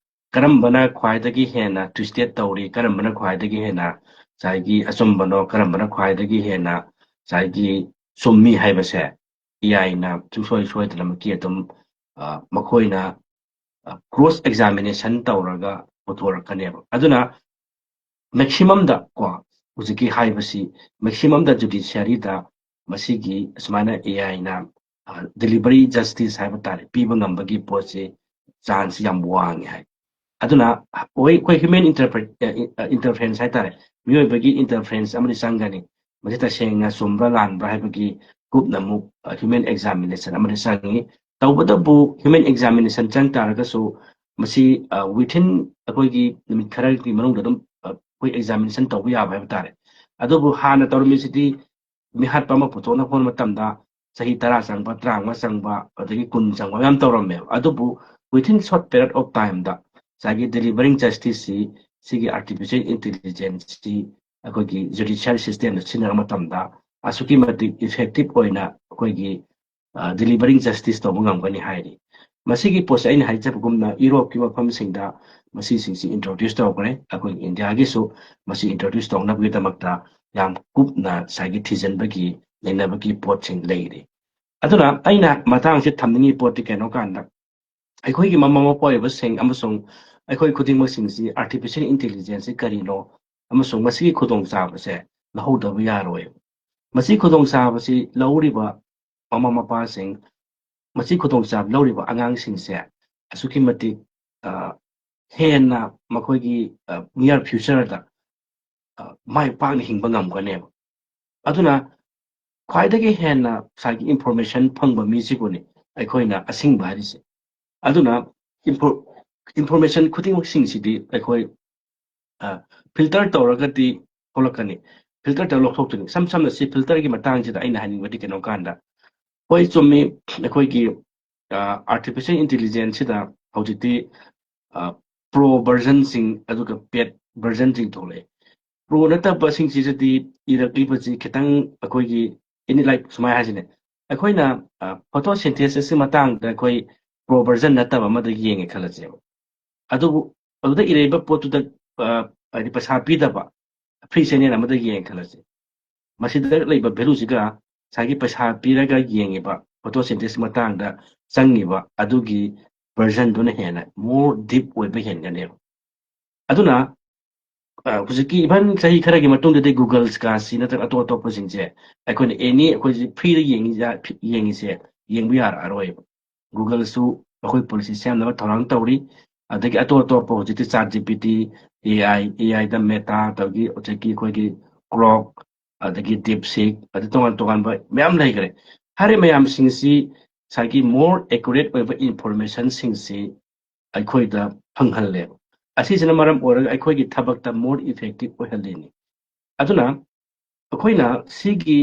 ꯀꯔꯝꯕꯅ ꯈ꯭ꯋꯥꯏꯗꯒꯤ ꯍꯦꯟꯅ ꯇ꯭ꯋꯤꯁꯇꯦꯠ ꯇꯧꯔꯤ ꯀꯔꯝꯕꯅ ꯈ꯭ꯋꯥꯏꯗꯒꯤ ꯍꯦꯟꯅ ꯉꯁꯥꯏꯒꯤ ꯑꯆꯨꯝꯕꯅꯣ ꯀꯔꯝꯕꯅ ꯈ꯭ꯋꯥꯏꯗꯒꯤ ꯍꯦꯟꯅ ꯉꯁꯥꯏꯒꯤ ꯆꯨꯝꯃꯤ ꯍꯥꯏꯕꯁꯦ AIꯅ ꯁꯨꯡꯁꯣꯏ ꯁꯣꯏꯗꯅꯃꯛꯀꯤ ꯑꯗꯨꯝ ꯃꯈꯣꯏꯅ ꯀ꯭ꯔꯣꯁ ꯑꯦꯛꯖꯥꯃꯤꯅꯦꯁꯟ ꯇꯧꯔꯒ ꯄꯨꯊꯣꯔꯛꯀꯅꯦꯕ ꯑꯗꯨꯅ ꯃꯦꯛꯁꯤꯃꯝꯗ ꯀꯣ ꯍꯧꯖꯤꯛꯀꯤ ꯍꯥꯏꯕꯁꯤ ꯃꯦꯛꯁꯤꯃꯝꯗ ꯖꯨꯗꯤꯁꯤꯌꯥꯔꯤꯗ ꯃꯁꯤꯒꯤ ꯑꯁꯨꯃꯥꯏꯅ AIꯅ ꯗꯤꯂꯤꯚꯔꯤ ꯖꯁꯇꯤꯁ ꯍꯥꯏꯕ ꯇꯥꯔꯦ ꯄꯤꯕ ꯉꯝꯕꯒꯤ ꯄꯣꯠꯁꯤ ꯆꯥꯟꯁ ꯌꯥꯝ ꯋꯥꯡꯉꯦ ꯍꯥꯏ ꯑꯗꯨꯅ ꯑꯩꯈꯣꯏ ꯍ꯭ꯌꯨꯃꯦꯟ ꯏꯟꯇꯔꯐꯦꯔꯦꯟꯁ ꯍꯥꯏꯇꯥꯔꯦ ꯃꯤꯑꯣꯏꯕꯒꯤ ꯏꯟꯇꯔꯐꯦꯔꯦꯟꯁ ꯑꯃꯗꯤ ꯆꯪꯒꯅꯤ ꯃꯁꯤ ꯇꯁꯦꯡꯅ ꯆꯨꯝꯕ꯭ꯔꯥ ꯂꯥꯟꯕ꯭ꯔꯥ ꯍꯥꯏꯕꯒꯤ ꯀꯨꯞꯅ ꯑꯃꯨꯛ ꯍ꯭ꯌꯨꯃꯦꯟ ꯑꯦꯛꯖꯥꯃꯤꯅꯦꯁꯟ ꯑꯃꯗꯤ ꯆꯪꯉꯤ ꯇꯧꯕꯇꯕꯨ ꯍ꯭ꯌꯨꯃꯦꯟ ꯑꯦꯛꯖꯥꯃꯤꯅꯦꯁꯟ ꯆꯪ ꯇꯥꯔꯒꯁꯨ ꯃꯁꯤ ꯋꯤꯊꯤꯟ ꯑꯩꯈꯣꯏꯒꯤ ꯅꯨꯃꯤꯠ ꯈꯔꯒꯤ ꯃꯅꯨꯡꯗ ꯑꯗꯨꯝ ꯑꯩꯈꯣꯏ ꯑꯦꯛꯖꯥꯃꯤꯅꯦꯁꯟ ꯇꯧꯕ ꯌꯥꯕ ꯍꯥꯏꯕ ꯇꯥꯔꯦ ꯑꯗꯨꯕꯨ ꯍꯥꯟꯅ ꯇꯧꯔꯝꯃꯤꯁꯤꯗꯤ ꯃꯤꯍꯥꯠꯄ ꯑꯃ ꯄꯨꯊꯣꯛꯅꯕ ꯍꯣꯠꯅꯕ ꯃꯇꯝꯗ ꯆꯍꯤ 10 ꯆꯪꯕ 15 ꯆꯪꯕ ꯑꯗꯒꯤ 10 ꯆꯪꯕ ꯃꯌꯥꯝ ꯇꯧꯔꯝꯃꯦꯕ ꯑꯗꯨꯕꯨ ꯋꯤꯊꯤꯟ ꯁꯣꯔꯠ ꯄꯦꯔꯤꯌꯗ ꯑꯣꯐ ꯇꯥꯏꯝꯗ ꯉꯁꯥꯏꯒꯤ ꯗꯤꯂꯤꯚꯔꯤꯡ ꯖꯁꯇꯤꯁꯁꯤ ꯁꯤꯒꯤ ꯑꯥꯔꯇꯤꯐꯤꯁꯤꯌꯦꯜ ꯏꯟꯇꯦꯂꯤꯖꯦꯟꯁꯁꯤ ꯑꯩꯈꯣꯏꯒꯤ ꯖꯨꯗꯤꯁꯤꯌꯔ ꯁꯤꯁꯇꯦꯝꯗ ꯁꯤꯖꯤꯟꯅꯕ ꯃꯇꯝꯗ ꯑꯁꯨꯛꯀꯤ ꯃꯇꯤꯛ ꯏꯐꯦꯛꯇꯤꯚ ꯑꯣꯏꯅ ꯑꯩꯈꯣꯏꯒꯤ ꯗꯤꯂꯤꯚꯔꯤꯡ ꯖꯁꯇꯤꯁ ꯇꯧꯕ ꯉꯝꯒꯅꯤ ꯍꯥꯏꯔꯤ ꯃꯁꯤꯒꯤ ꯄꯣꯠꯁꯦ ꯑꯩꯅ ꯍꯥꯏꯖꯕꯒꯨꯝꯅ ꯌꯨꯔꯣꯞꯀꯤ ꯃꯐꯝꯁꯤꯡꯗ ꯃꯁꯤꯁꯤꯡꯁꯤ ꯏꯟꯇ꯭ꯔꯣꯗ꯭ꯌꯨꯁ ꯇꯧꯈ꯭ꯔꯦ ꯑꯩꯈꯣꯏ ꯏꯟꯗꯤꯌꯥꯒꯤꯁꯨ ꯃꯁꯤ ꯏꯟꯇ꯭ꯔꯣꯗ꯭ꯌꯨꯁ ꯇꯧꯅꯕꯒꯤꯗꯃꯛꯇ ꯌꯥꯝ ꯀꯨꯞꯅ ꯉꯁꯥꯏꯒꯤ ꯊꯤꯖꯤꯟꯕꯒꯤ ꯅꯩꯅꯕꯒꯤ ꯄꯣꯠꯁꯤꯡ ꯂꯩꯔꯤ ꯑꯗꯨꯅ ꯑꯩꯅ ꯃꯇꯥꯡꯁꯤ ꯊꯝꯅꯤꯡꯉꯤ ꯄꯣꯠꯇꯤ ꯀꯩꯅꯣ ꯀꯥꯟꯗ ꯑꯩꯈꯣꯏꯒꯤ ꯃꯃꯥ ꯃꯄꯥ ꯑꯣꯏꯕꯁꯤꯡ ꯑꯃꯁꯨꯡ ꯑꯩꯈꯣꯏ ꯈꯨꯗꯤꯡꯃꯛꯁꯤꯡꯁꯤ ꯑꯥꯔꯇꯤꯐꯤꯁꯤꯑꯦꯜ ꯏꯟꯇꯦꯂꯤꯖꯦꯟꯁꯁꯤ ꯀꯔꯤꯅꯣ ꯑꯃꯁꯨꯡ ꯃꯁꯤꯒꯤ ꯈꯨꯗꯣꯡꯆꯥꯕꯁꯦ ꯂꯧꯍꯧꯗꯕ ꯌꯥꯔꯣꯏ ꯃꯁꯤ ꯈꯨꯗꯣꯡꯆꯥꯕꯁꯤ ꯂꯧꯔꯤꯕ ꯃꯃꯥ ꯃꯄꯥꯁꯤꯡ ꯃꯁꯤ ꯈꯨꯗꯣꯡꯆꯥꯕ ꯂꯧꯔꯤꯕ ꯑꯉꯥꯡꯁꯤꯡꯁꯦ ꯑꯁꯨꯛꯀꯤ ꯃꯇꯤꯛ ꯍꯦꯟꯅ ꯃꯈꯣꯏꯒꯤ ꯅꯤꯌꯔ ꯐ꯭ꯌꯨꯆꯔꯗ ꯃꯥꯏ ꯄꯥꯛꯅ ꯍꯤꯡꯕ ꯉꯝꯒꯅꯦꯕ ꯑꯗꯨꯅ ꯈ꯭ꯋꯥꯏꯗꯒꯤ ꯍꯦꯟꯅ ꯉꯁꯥꯏꯒꯤ ꯏꯟꯐꯣꯔꯃꯦꯁꯟ ꯐꯪꯕ ꯃꯤꯁꯤꯕꯨꯅꯤ ꯑꯩꯈꯣꯏꯅ ꯑꯁꯤꯡꯕ ꯍꯥꯏꯔꯤꯁꯦ ꯑꯗꯨꯅ ꯏꯟꯐꯣꯔꯃꯦꯁꯟ ꯈꯨꯗꯤꯡꯃꯛꯁꯤꯡꯁꯤꯗꯤ ꯑꯩꯈꯣꯏ ꯐꯤꯜꯇꯔ ꯇꯧꯔꯒꯗꯤ ꯊꯣꯛꯂꯛꯀꯅꯤ ꯐꯤꯜꯇꯔ ꯇꯧꯔ ꯂꯧꯊꯣꯛꯇꯣꯏꯅꯤ ꯁꯝꯅ ꯁꯤ ꯐꯤꯜꯇꯔꯒꯤ ꯃꯇꯥꯡꯁꯤꯗ ꯑꯩꯅ ꯍꯥꯏꯅꯤꯡꯕꯗꯤ ꯀꯩꯅꯣ ꯀꯥꯟꯗ ꯍꯣꯏ ꯆꯨꯝꯃꯤ ꯑꯩꯈꯣꯏꯒꯤ ꯑꯥꯔꯇꯤꯐꯤꯁꯤꯑꯦꯜ ꯏꯟꯇꯦꯂꯤꯖꯦꯟꯁꯁꯤꯗ ꯍꯧꯖꯤꯛꯇꯤ ꯄ꯭ꯔꯣ ꯚꯔꯖꯟꯁꯤꯡ ꯑꯗꯨꯒ ꯄꯦꯠ ꯚꯔꯖꯟꯁꯤꯡ ꯊꯣꯛꯂꯛꯑꯦ ꯄ꯭ꯔꯣ ꯅꯠꯇꯕꯁꯤꯡꯁꯤꯗꯗꯤ ꯏꯔꯛꯂꯤꯕꯁꯤ ꯈꯤꯇꯪ ꯑꯩꯈꯣꯏꯒꯤ ꯑꯦꯅꯤ ꯂꯥꯏꯛ ꯁꯨꯃꯥꯏꯅ ꯍꯥꯏꯁꯤꯅꯦ ꯑꯩꯈꯣꯏꯅ ꯐꯣꯇꯣꯁꯤꯟꯊꯦꯁꯤꯁꯀꯤ ꯃꯇꯥꯡꯗ ꯑꯩꯈꯣꯏ ꯄ꯭ꯔꯣ ꯚꯔꯖꯟ ꯅꯠꯇꯕ ꯑꯃꯗ ꯌꯦꯡꯉꯦ ꯈꯜꯂꯁꯦꯕ ꯑꯗꯨꯕꯨ ꯑꯗꯨꯗ ꯏꯔꯛꯏꯕ ꯄꯣꯠꯇꯨꯗ ꯍꯥꯏꯗꯤ ꯄꯩꯁꯥ ꯄꯤꯗꯕ ꯐ꯭ꯔꯤ ꯆꯦꯅꯦꯜ ꯑꯃꯗ ꯌꯦꯡꯉꯦ ꯈꯜꯂꯁꯦ ꯃꯁꯤꯗ ꯂꯩꯕ ꯚꯦꯂꯨꯁꯤꯒ ꯉꯁꯥꯏꯒꯤ ꯄꯩꯁꯥ ꯄꯤꯔꯒ ꯌꯦꯡꯉꯤꯕ ꯐꯣꯇꯣꯁꯤꯟꯊꯦꯁꯤꯁ ꯃꯇꯥꯡꯗ ꯆꯪꯉꯤꯕ ꯑꯗꯨꯒꯤ ꯚꯔꯖꯟꯗꯨꯅ ꯍꯦꯟꯅ ꯃꯣꯔ ꯗꯤꯞ ꯑꯣꯏꯕ ꯍꯦꯟꯒꯅꯦꯕ ꯑꯗꯨꯅ ꯍꯧꯖꯤꯛꯀꯤ ꯏꯚꯟ ꯆꯍꯤ ꯈꯔꯒꯤ ꯃꯇꯨꯡꯗꯗꯤ ꯒꯨꯒꯜꯁꯀꯥꯁꯤ ꯅꯠꯇ꯭ꯔꯒ ꯑꯇꯣꯞ ꯑꯇꯣꯞꯄꯁꯤꯡꯁꯦ ꯑꯩꯈꯣꯏꯅ ꯑꯦꯅꯤ ꯑꯩꯈꯣꯏꯁꯤ ꯐ꯭ꯔꯤꯗ ꯌꯦꯡꯉꯤꯁꯦ ꯌꯦꯡꯕ ꯌꯥꯔꯛꯑꯔꯣꯏꯕ ꯒꯨꯒꯜꯁꯨ ꯑꯩꯈꯣꯏ ꯄꯨꯟꯁꯤ ꯁꯦꯝꯅꯕ ꯊꯧꯔꯥꯡ ꯇꯧꯔꯤ ꯑꯗꯒꯤ ꯑꯇꯣꯞ ꯑꯇꯣꯞꯄ ꯍꯧꯖꯤꯛꯇꯤ ꯆꯥꯠ ꯖꯤꯄꯤꯇꯤ ꯑꯦꯑꯥꯏꯗ ꯃꯦꯇꯥ ꯇꯧꯒꯤ ꯍꯧꯖꯤꯛꯀꯤ ꯑꯩꯈꯣꯏꯒꯤ ꯀ꯭ꯔꯣꯛ ꯑꯗꯒꯤ ꯗꯤꯞꯁꯤꯛ ꯑꯗꯩ ꯇꯣꯉꯥꯟ ꯇꯣꯉꯥꯟꯕ ꯃꯌꯥꯝ ꯂꯩꯈ꯭ꯔꯦ ꯍꯥꯏꯔꯤꯕ ꯃꯌꯥꯝꯁꯤꯡꯁꯤ ꯉꯁꯥꯏꯒꯤ ꯃꯣꯔ ꯑꯦꯀꯨꯔꯦꯠ ꯑꯣꯏꯕ ꯏꯟꯐꯣꯔꯃꯦꯁꯟꯁꯤꯡꯁꯤ ꯑꯩꯈꯣꯏꯗ ꯐꯪꯍꯜꯂꯦꯕ ꯑꯁꯤꯁꯤꯅ ꯃꯔꯝ ꯑꯣꯏꯔꯒ ꯑꯩꯈꯣꯏꯒꯤ ꯊꯕꯛꯇ ꯃꯣꯔ ꯏꯐꯦꯛꯇꯤꯞ ꯑꯣꯏꯍꯜꯂꯤꯅꯤ ꯑꯗꯨꯅ ꯑꯩꯈꯣꯏꯅ ꯁꯤꯒꯤ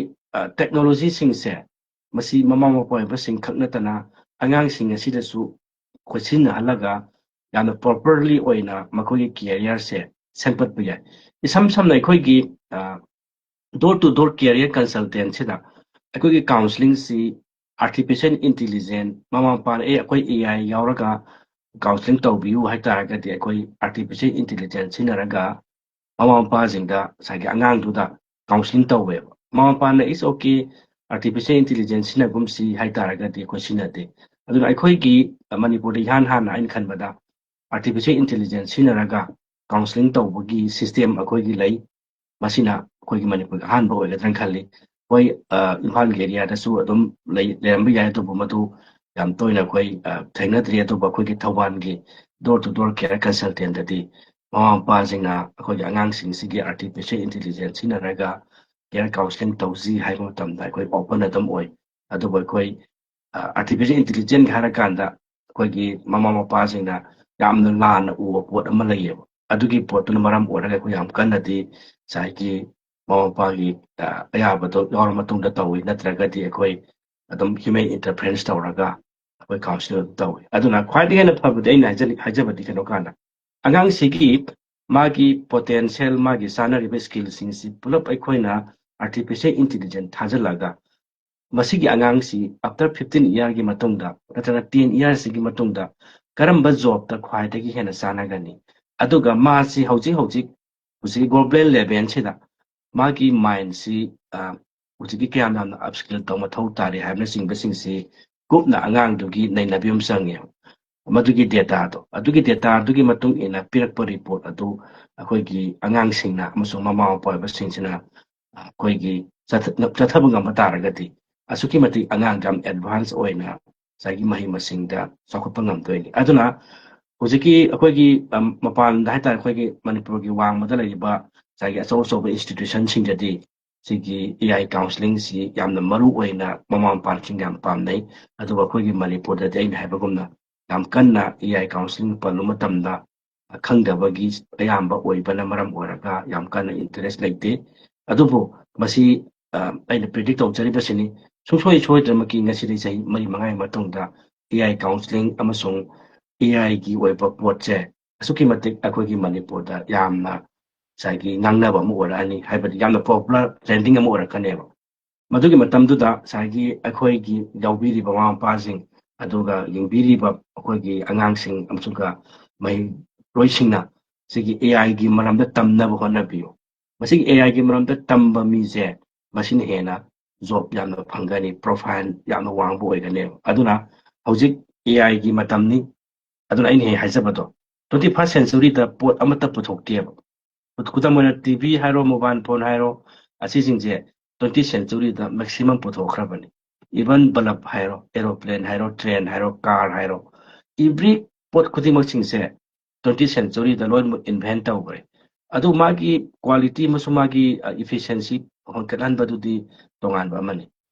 ꯇꯦꯛꯅꯣꯂꯣꯖꯤꯁꯤꯡꯁꯦ ꯃꯁꯤ ꯃꯃꯥ ꯃꯄꯥ ꯑꯣꯏꯕꯁꯤꯡ ꯈꯛ ꯅꯠꯇꯅ ꯑꯉꯥꯡꯁꯤꯡ ꯑꯁꯤꯗꯁꯨ ꯑꯩꯈꯣꯏ ꯁꯤꯖꯤꯟꯅꯍꯜꯂꯒ ꯌꯥꯝꯅ ꯄ꯭ꯔꯣꯄꯔꯂꯤ ꯑꯣꯏꯅ ꯃꯈꯣꯏꯒꯤ ꯀꯦꯔꯤꯌꯔꯁꯦ ꯁꯦꯝꯒꯠꯄ ꯌꯥꯏ ꯏꯁꯝ ꯁꯝꯅ ꯑꯩꯈꯣꯏꯒꯤ ꯗꯣꯔ ꯇꯨ ꯗꯣꯔ ꯀꯦꯔꯤꯌꯔ ꯀꯟꯁꯜꯇꯦꯟꯁꯤꯗ ꯑꯩꯈꯣꯏꯒꯤ ꯀꯥꯎꯟꯁꯤꯂꯤꯡꯁꯤ ꯑꯥꯔꯇꯤꯐꯤꯁꯤꯑꯦꯜ ꯏꯟꯇꯦꯂꯤꯖꯦꯟ ꯃꯃꯥ ꯃꯄꯥꯅ ꯑꯩꯈꯣꯏ ꯑꯦꯑꯥꯏ ꯌꯥꯎꯔꯒ ꯀꯥꯎꯟꯁꯤꯂꯤꯡ ꯇꯧꯕꯤꯌꯨ ꯍꯥꯏꯇꯥꯔꯒꯗꯤ ꯑꯩꯈꯣꯏ ꯑꯥꯔꯇꯤꯐꯤꯁꯤꯑꯦꯜ ꯏꯟꯇꯦꯂꯤꯖꯦꯟꯁ ꯁꯤꯖꯤꯟꯅꯔꯒ ꯃꯃꯥ ꯃꯄꯥꯁꯤꯡꯗ ꯉꯁꯥꯏꯒꯤ ꯑꯉꯥꯡꯗꯨꯗ ꯀꯥꯎꯟꯁꯤꯂꯤꯡ ꯇꯧꯋꯦꯕ ꯃꯃꯥ ꯃꯄꯥꯅ ꯏꯁ ꯑꯣꯀꯦ ꯑꯥꯔꯇꯤꯐꯤꯁꯤꯑꯦꯜ ꯏꯟꯇꯦꯂꯤꯖꯦꯟꯁ ꯁꯤꯖꯤꯟꯅꯒꯨꯝꯁꯤ ꯍꯥꯏꯇꯥꯔꯒꯗꯤ ꯑꯩꯈꯣꯏ ꯁꯤꯖꯤꯟꯅꯗꯦ ꯑꯗꯨꯅ ꯑꯩꯈꯣꯏꯒꯤ ꯃꯅꯤꯄꯨꯔꯗ ꯏꯍꯥꯟ ꯍꯥꯟꯅ ꯑꯩꯅ ꯈꯟꯕꯗ ꯑꯥꯔꯇꯤꯐꯤꯁꯤꯑꯦꯜ ꯏꯟꯇꯦꯂꯤꯖꯦꯟꯁ ꯁꯤꯖꯤꯟꯅꯔꯒ ꯀꯥꯎꯟꯁꯤꯂꯤꯡ ꯇꯧꯕꯒꯤ ꯁꯤꯁꯇꯦꯝ ꯑꯩꯈꯣꯏꯒꯤ ꯂꯩ ꯃꯁꯤꯅ ꯑꯩꯈꯣꯏꯒꯤ ꯃꯅꯤꯄꯨꯔꯗ ꯑꯍꯥꯟꯕ ꯑꯣꯏꯒꯗ꯭ꯔꯥꯅ ꯈꯜꯂꯤ ꯍꯣꯏ ꯏꯝꯐꯥꯜꯒꯤ ꯑꯦꯔꯤꯌꯥꯗꯁꯨ ꯑꯗꯨꯝ ꯂꯩꯔꯝꯕ ꯌꯥꯏ ꯑꯗꯨꯕꯨ ꯃꯗꯨ ꯌꯥꯝ ꯇꯣꯏꯅ ꯑꯩꯈꯣꯏ ꯊꯦꯡꯅꯗ꯭ꯔꯤ ꯑꯗꯨꯕꯨ ꯑꯩꯈꯣꯏꯒꯤ ꯊꯧꯕꯥꯜꯒꯤ ꯗꯣꯔ ꯇꯨ ꯗꯣꯔ ꯀꯦꯌꯔ ꯀꯟꯁꯜꯇꯦꯟꯗꯗꯤ ꯃꯃꯥ ꯃꯄꯥꯁꯤꯡꯅ ꯑꯩꯈꯣꯏꯒꯤ ꯑꯉꯥꯡꯁꯤꯡꯁꯤꯒꯤ ꯑꯥꯔꯇꯤꯐꯤꯁꯤꯑꯦꯜ ꯏꯟꯇꯦꯂꯤꯖꯦꯟꯁ ꯁꯤꯖꯤꯟꯅꯔꯒ ꯀꯦꯌꯔ ꯀꯥꯎꯟꯁꯤꯂꯤꯡ ꯇꯧꯁꯤ ꯍꯥꯏꯕ ꯃꯇꯝꯗ ꯑꯩꯈꯣꯏ ꯑꯣꯄꯟ ꯑꯗꯨꯝ ꯑꯣꯏ ꯑꯗꯨꯕꯨ ꯑꯩꯈꯣꯏ ꯑꯥꯔꯇꯤꯐꯤꯁꯤꯑꯦꯜ ꯏꯟꯇꯦꯂꯤꯖꯦꯟꯁ ꯍꯥꯏꯔꯀꯥꯟꯗ ꯑꯩꯈꯣꯏꯒꯤ ꯃꯃꯥ ꯃꯄꯥꯁꯤꯡꯅ ꯌꯥꯝꯅ ꯂꯥꯟꯅ ꯎꯕ ꯄꯣꯠ ꯑꯃ ꯂꯩꯌꯦꯕ ꯑꯗꯨꯒꯤ ꯄꯣꯠꯇꯨꯅ ꯃꯔꯝ ꯑꯣꯏꯔꯒ ꯑꯩꯈꯣꯏ ꯌꯥꯝ ꯀꯟꯅꯗꯤ ꯉꯁꯥꯏꯒꯤ ꯃꯃꯥ ꯃꯄꯥꯒꯤ ꯑꯌꯥꯕꯗꯣ ꯌꯥꯎꯔ ꯃꯇꯨꯡꯗ ꯇꯧꯋꯤ ꯅꯠꯇ꯭ꯔꯒꯗꯤ ꯑꯩꯈꯣꯏ ꯑꯗꯨꯝ ꯍ꯭ꯌꯨꯃꯦꯟ ꯏꯟꯇꯔꯐꯦꯔꯦꯟꯁ ꯇꯧꯔꯒ ꯑꯩꯈꯣꯏ ꯀꯥꯎꯟꯁꯤꯂꯤꯡ ꯑꯗꯨꯝ ꯇꯧꯋꯤ ꯑꯗꯨꯅ ꯈ꯭ꯋꯥꯏꯗꯒꯤ ꯍꯦꯟꯅ ꯐꯕꯗꯤ ꯑꯩꯅ ꯍꯥꯏꯖꯕꯗꯤ ꯀꯩꯅꯣ ꯀꯥꯟꯗ ꯑꯉꯥꯡꯁꯤꯒꯤ ꯃꯥꯒꯤ ꯄꯣꯇꯦꯟꯁꯤꯌꯦꯜ ꯃꯥꯒꯤ ꯆꯥꯅꯔꯤꯕ ꯁ꯭ꯀꯤꯜꯁꯤꯡꯁꯤ ꯄꯨꯂꯞ ꯑꯩꯈꯣꯏꯅ ꯑꯥꯔꯇꯤꯐꯤꯁꯤꯑꯦꯜ ꯏꯟꯇꯦꯂꯤꯖꯦꯟꯁ ꯊꯥꯖꯤꯜꯂꯒ ꯃꯁꯤꯒꯤ ꯑꯉꯥꯡꯁꯤ ꯑꯥꯐꯇꯔ 15 ꯏꯌꯥꯔꯒꯤ ꯃꯇꯨꯡꯗ ꯅꯠꯇ꯭ꯔꯒ 10 ꯏꯌꯥꯔꯁꯤꯒꯤ ꯃꯇꯨꯡꯗ ꯀꯔꯝꯕ ꯖꯣꯕꯇ ꯈ꯭ꯋꯥꯏꯗꯒꯤ ꯍꯦꯟꯅ ꯆꯥꯟꯅꯒꯅꯤ ꯑꯗꯨꯒ ꯃꯥꯁꯤ ꯍꯧꯖꯤꯛꯀꯤ ꯒ꯭ꯂꯣꯕꯦꯜ ꯂꯦꯚꯦꯜꯁꯤꯗ ꯃꯥꯒꯤ ꯃꯥꯏꯟꯁꯤ ꯍꯧꯖꯤꯛꯀꯤ ꯀꯌꯥꯝ ꯌꯥꯝꯅ ꯑꯞꯁꯀꯤꯜ ꯇꯧ ꯃꯊꯧ ꯇꯥꯔꯦ ꯍꯥꯏꯕꯅꯆꯤꯡꯕꯁꯤꯡꯁꯤ ꯀꯨꯞꯅ ꯑꯉꯥꯡꯗꯨꯒꯤ ꯅꯩꯅꯕꯤꯕ ꯑꯃ ꯆꯪꯉꯦꯕ ꯃꯗꯨꯒꯤ ꯗꯦꯇꯥꯗꯨꯒꯤ ꯃꯇꯨꯡ ꯏꯟꯅ ꯄꯤꯔꯛꯄ ꯔꯤꯄꯣꯔꯠ ꯑꯗꯨ ꯑꯩꯈꯣꯏꯒꯤ ꯑꯉꯥꯡꯁꯤꯡꯅ ꯑꯃꯁꯨꯡ ꯃꯃꯥ ꯃꯄꯥ ꯑꯣꯏꯕꯁꯤꯡꯁꯤꯅ ꯑꯩꯈꯣꯏꯒꯤ ꯆꯠꯊꯕ ꯉꯝꯕ ꯇꯥꯔꯒꯗꯤ ꯑꯁꯨꯛꯀꯤ ꯃꯇꯤꯛ ꯑꯉꯥꯡ ꯌꯥꯝ ꯑꯦꯗꯚꯥꯟꯁ ꯑꯣꯏꯅ ꯉꯁꯥꯏꯒꯤ ꯃꯍꯩ ꯃꯁꯤꯡꯗ ꯆꯥꯎꯈꯠꯄ ꯉꯝꯗꯣꯏꯅꯤ ꯑꯗꯨꯅ ꯍꯧꯖꯤꯛꯀꯤ ꯑꯩꯈꯣꯏꯒꯤ ꯃꯄꯥꯟꯗ ꯍꯥꯏꯇꯥꯔꯦ ꯑꯩꯈꯣꯏꯒꯤ ꯃꯅꯤꯄꯨꯔꯒꯤ ꯋꯥꯡꯃꯗ ꯂꯩꯔꯤꯕ ꯉꯁꯥꯏꯒꯤ ꯑꯆꯧ ꯑꯆꯧꯕ ꯏꯟꯁꯇꯤꯇ꯭ꯌꯨꯁꯟꯁꯤꯡꯗꯗꯤ ꯁꯤꯒꯤ ꯑꯦꯑꯥꯏ ꯀꯥꯎꯟꯁꯤꯂꯤꯡꯁꯤ ꯌꯥꯝꯅ ꯃꯔꯨ ꯑꯣꯏꯅ ꯃꯃꯥ ꯃꯄꯥꯁꯤꯡ ꯌꯥꯝ ꯄꯥꯝꯅꯩ ꯑꯗꯨꯒ ꯑꯩꯈꯣꯏꯒꯤ ꯃꯅꯤꯄꯨꯔꯗꯗꯤ ꯑꯩꯅ ꯍꯥꯏꯕꯒꯨꯝꯅ ꯌꯥꯝ ꯀꯟꯅ ꯑꯦꯑꯥꯏ ꯀꯥꯎꯟꯁꯤꯂꯤꯡ ꯄꯜꯂꯨ ꯃꯇꯝꯗ ꯈꯪꯗꯕꯒꯤ ꯑꯌꯥꯝꯕ ꯑꯣꯏꯕꯅ ꯃꯔꯝ ꯑꯣꯏꯔꯒ ꯌꯥꯝ ꯀꯟꯅ ꯏꯟꯇꯔꯦꯁ ꯂꯩꯇꯦ ꯑꯗꯨꯕꯨ ꯃꯁꯤ ꯑꯩꯅ ꯄ꯭ꯔꯤꯗꯤꯛ ꯇꯧꯖꯔꯤꯕꯁꯤꯅꯤ ꯁꯨꯡꯁꯣꯏ ꯁꯣꯏꯗ꯭ꯔꯃꯛꯀꯤ ꯉꯁꯤꯗꯒꯤ ꯆꯍꯤ 4-5ꯒꯤ ꯃꯇꯨꯡꯗ ꯑꯦꯑꯥꯏ ꯀꯥꯎꯟꯁꯤꯂꯤꯡ ꯑꯃꯁꯨꯡ ꯑꯦꯑꯥꯏꯒꯤ ꯑꯣꯏꯕ ꯄꯣꯠꯁꯦ ꯑꯁꯨꯛꯀꯤ ꯃꯇꯤꯛ ꯑꯩꯈꯣꯏꯒꯤ ꯃꯅꯤꯄꯨꯔꯗ ꯌꯥꯝꯅ ꯉꯁꯥꯏꯒꯤ ꯉꯥꯡꯅꯕ ꯑꯃ ꯑꯣꯏꯔꯛꯑꯅꯤ ꯍꯥꯏꯕꯗꯤ ꯌꯥꯝꯅ ꯄꯣꯄꯨꯂꯔ ꯇ꯭ꯔꯦꯟꯗꯤꯡ ꯑꯃ ꯑꯣꯏꯔꯛꯀꯅꯦꯕ ꯃꯗꯨꯒꯤ ꯃꯇꯝꯗꯨꯗ ꯉꯁꯥꯏꯒꯤ ꯑꯩꯈꯣꯏꯒꯤ ꯌꯥꯎꯕꯤꯔꯤꯕ ꯃꯃꯥ ꯃꯄꯥꯁꯤꯡ ꯑꯗꯨꯒ ꯌꯦꯡꯕꯤꯔꯤꯕ ꯑꯩꯈꯣꯏꯒꯤ ꯑꯉꯥꯡꯁꯤꯡ ꯑꯃꯁꯨꯡ ꯃꯍꯩꯔꯣꯏꯁꯤꯡꯅ ꯁꯤꯒꯤ ꯑꯦꯑꯥꯏꯒꯤ ꯃꯔꯝꯗ ꯇꯝꯅꯕ ꯍꯣꯠꯅꯕꯤꯌꯨ ꯃꯁꯤꯒꯤ ꯑꯦꯑꯥꯏꯒꯤ ꯃꯔꯝꯗ ꯇꯝꯕ ꯃꯤꯁꯦ ꯃꯁꯤꯅ ꯍꯦꯟꯅ ꯖꯣꯕ ꯌꯥꯝꯅ ꯐꯪꯒꯅꯤ ꯄ꯭ꯔꯣꯐꯥꯏꯜ ꯌꯥꯝꯅ ꯋꯥꯡꯕ ꯑꯣꯏꯒꯅꯦꯕ ꯑꯗꯨꯅ ꯍꯧꯖꯤꯛ ꯑꯦꯑꯥꯏꯒꯤ ꯃꯇꯝꯅꯤ ꯑꯗꯨꯅ ꯑꯩꯅ ꯍꯦꯛ ꯍꯥꯏꯖꯕꯗꯣ 21st ꯁꯦꯟꯆꯨꯔꯤꯗ ꯄꯣꯠ ꯑꯃꯠꯇ ꯄꯨꯊꯣꯛꯇꯦꯕ ꯈꯨꯗꯝ ꯑꯣꯏꯅ ꯇꯤꯚꯤ ꯍꯥꯏꯔꯣ ꯃꯣꯕꯥꯏꯜ ꯐꯣꯟ ꯍꯥꯏꯔꯣ ꯑꯁꯤꯁꯤꯡꯁꯦ 20th ꯁꯦꯟꯆꯨꯔꯤꯗ ꯃꯦꯛꯁꯤꯃꯝ ꯄꯨꯊꯣꯛꯈ꯭ꯔꯕꯅꯤ ꯏꯚꯟ ꯕꯂꯞ ꯍꯥꯏꯔꯣ ꯑꯦꯔꯣꯄ꯭ꯂꯦꯟ ꯍꯥꯏꯔോ ꯇ꯭ꯔꯦꯟ ꯍꯥꯏꯔꯣ ꯀꯥꯔ ꯍꯥꯏꯔꯣ ꯏꯚ꯭ꯔꯤ ꯄꯣꯠ ꯈꯨꯗꯤꯡꯃꯛꯁꯤꯡꯁꯦ 20th ꯁꯦꯟꯆꯨꯔꯤꯗ ꯂꯣꯏꯅꯃꯛ ꯏꯟꯚꯦꯟ ꯇꯧꯈ꯭ꯔꯦ ꯑꯗꯨ ꯃꯥꯒꯤ ꯀ꯭ꯋꯥꯂꯤꯇꯤ ꯑꯃꯁꯨꯡ ꯃꯥꯒꯤ ꯏꯐꯤꯁꯤꯌꯦꯟꯁꯤ ꯍꯣꯟꯒꯠꯍꯟꯕꯗꯨꯗꯤ ꯇꯣꯉꯥꯟꯕ ꯑꯃꯅꯤ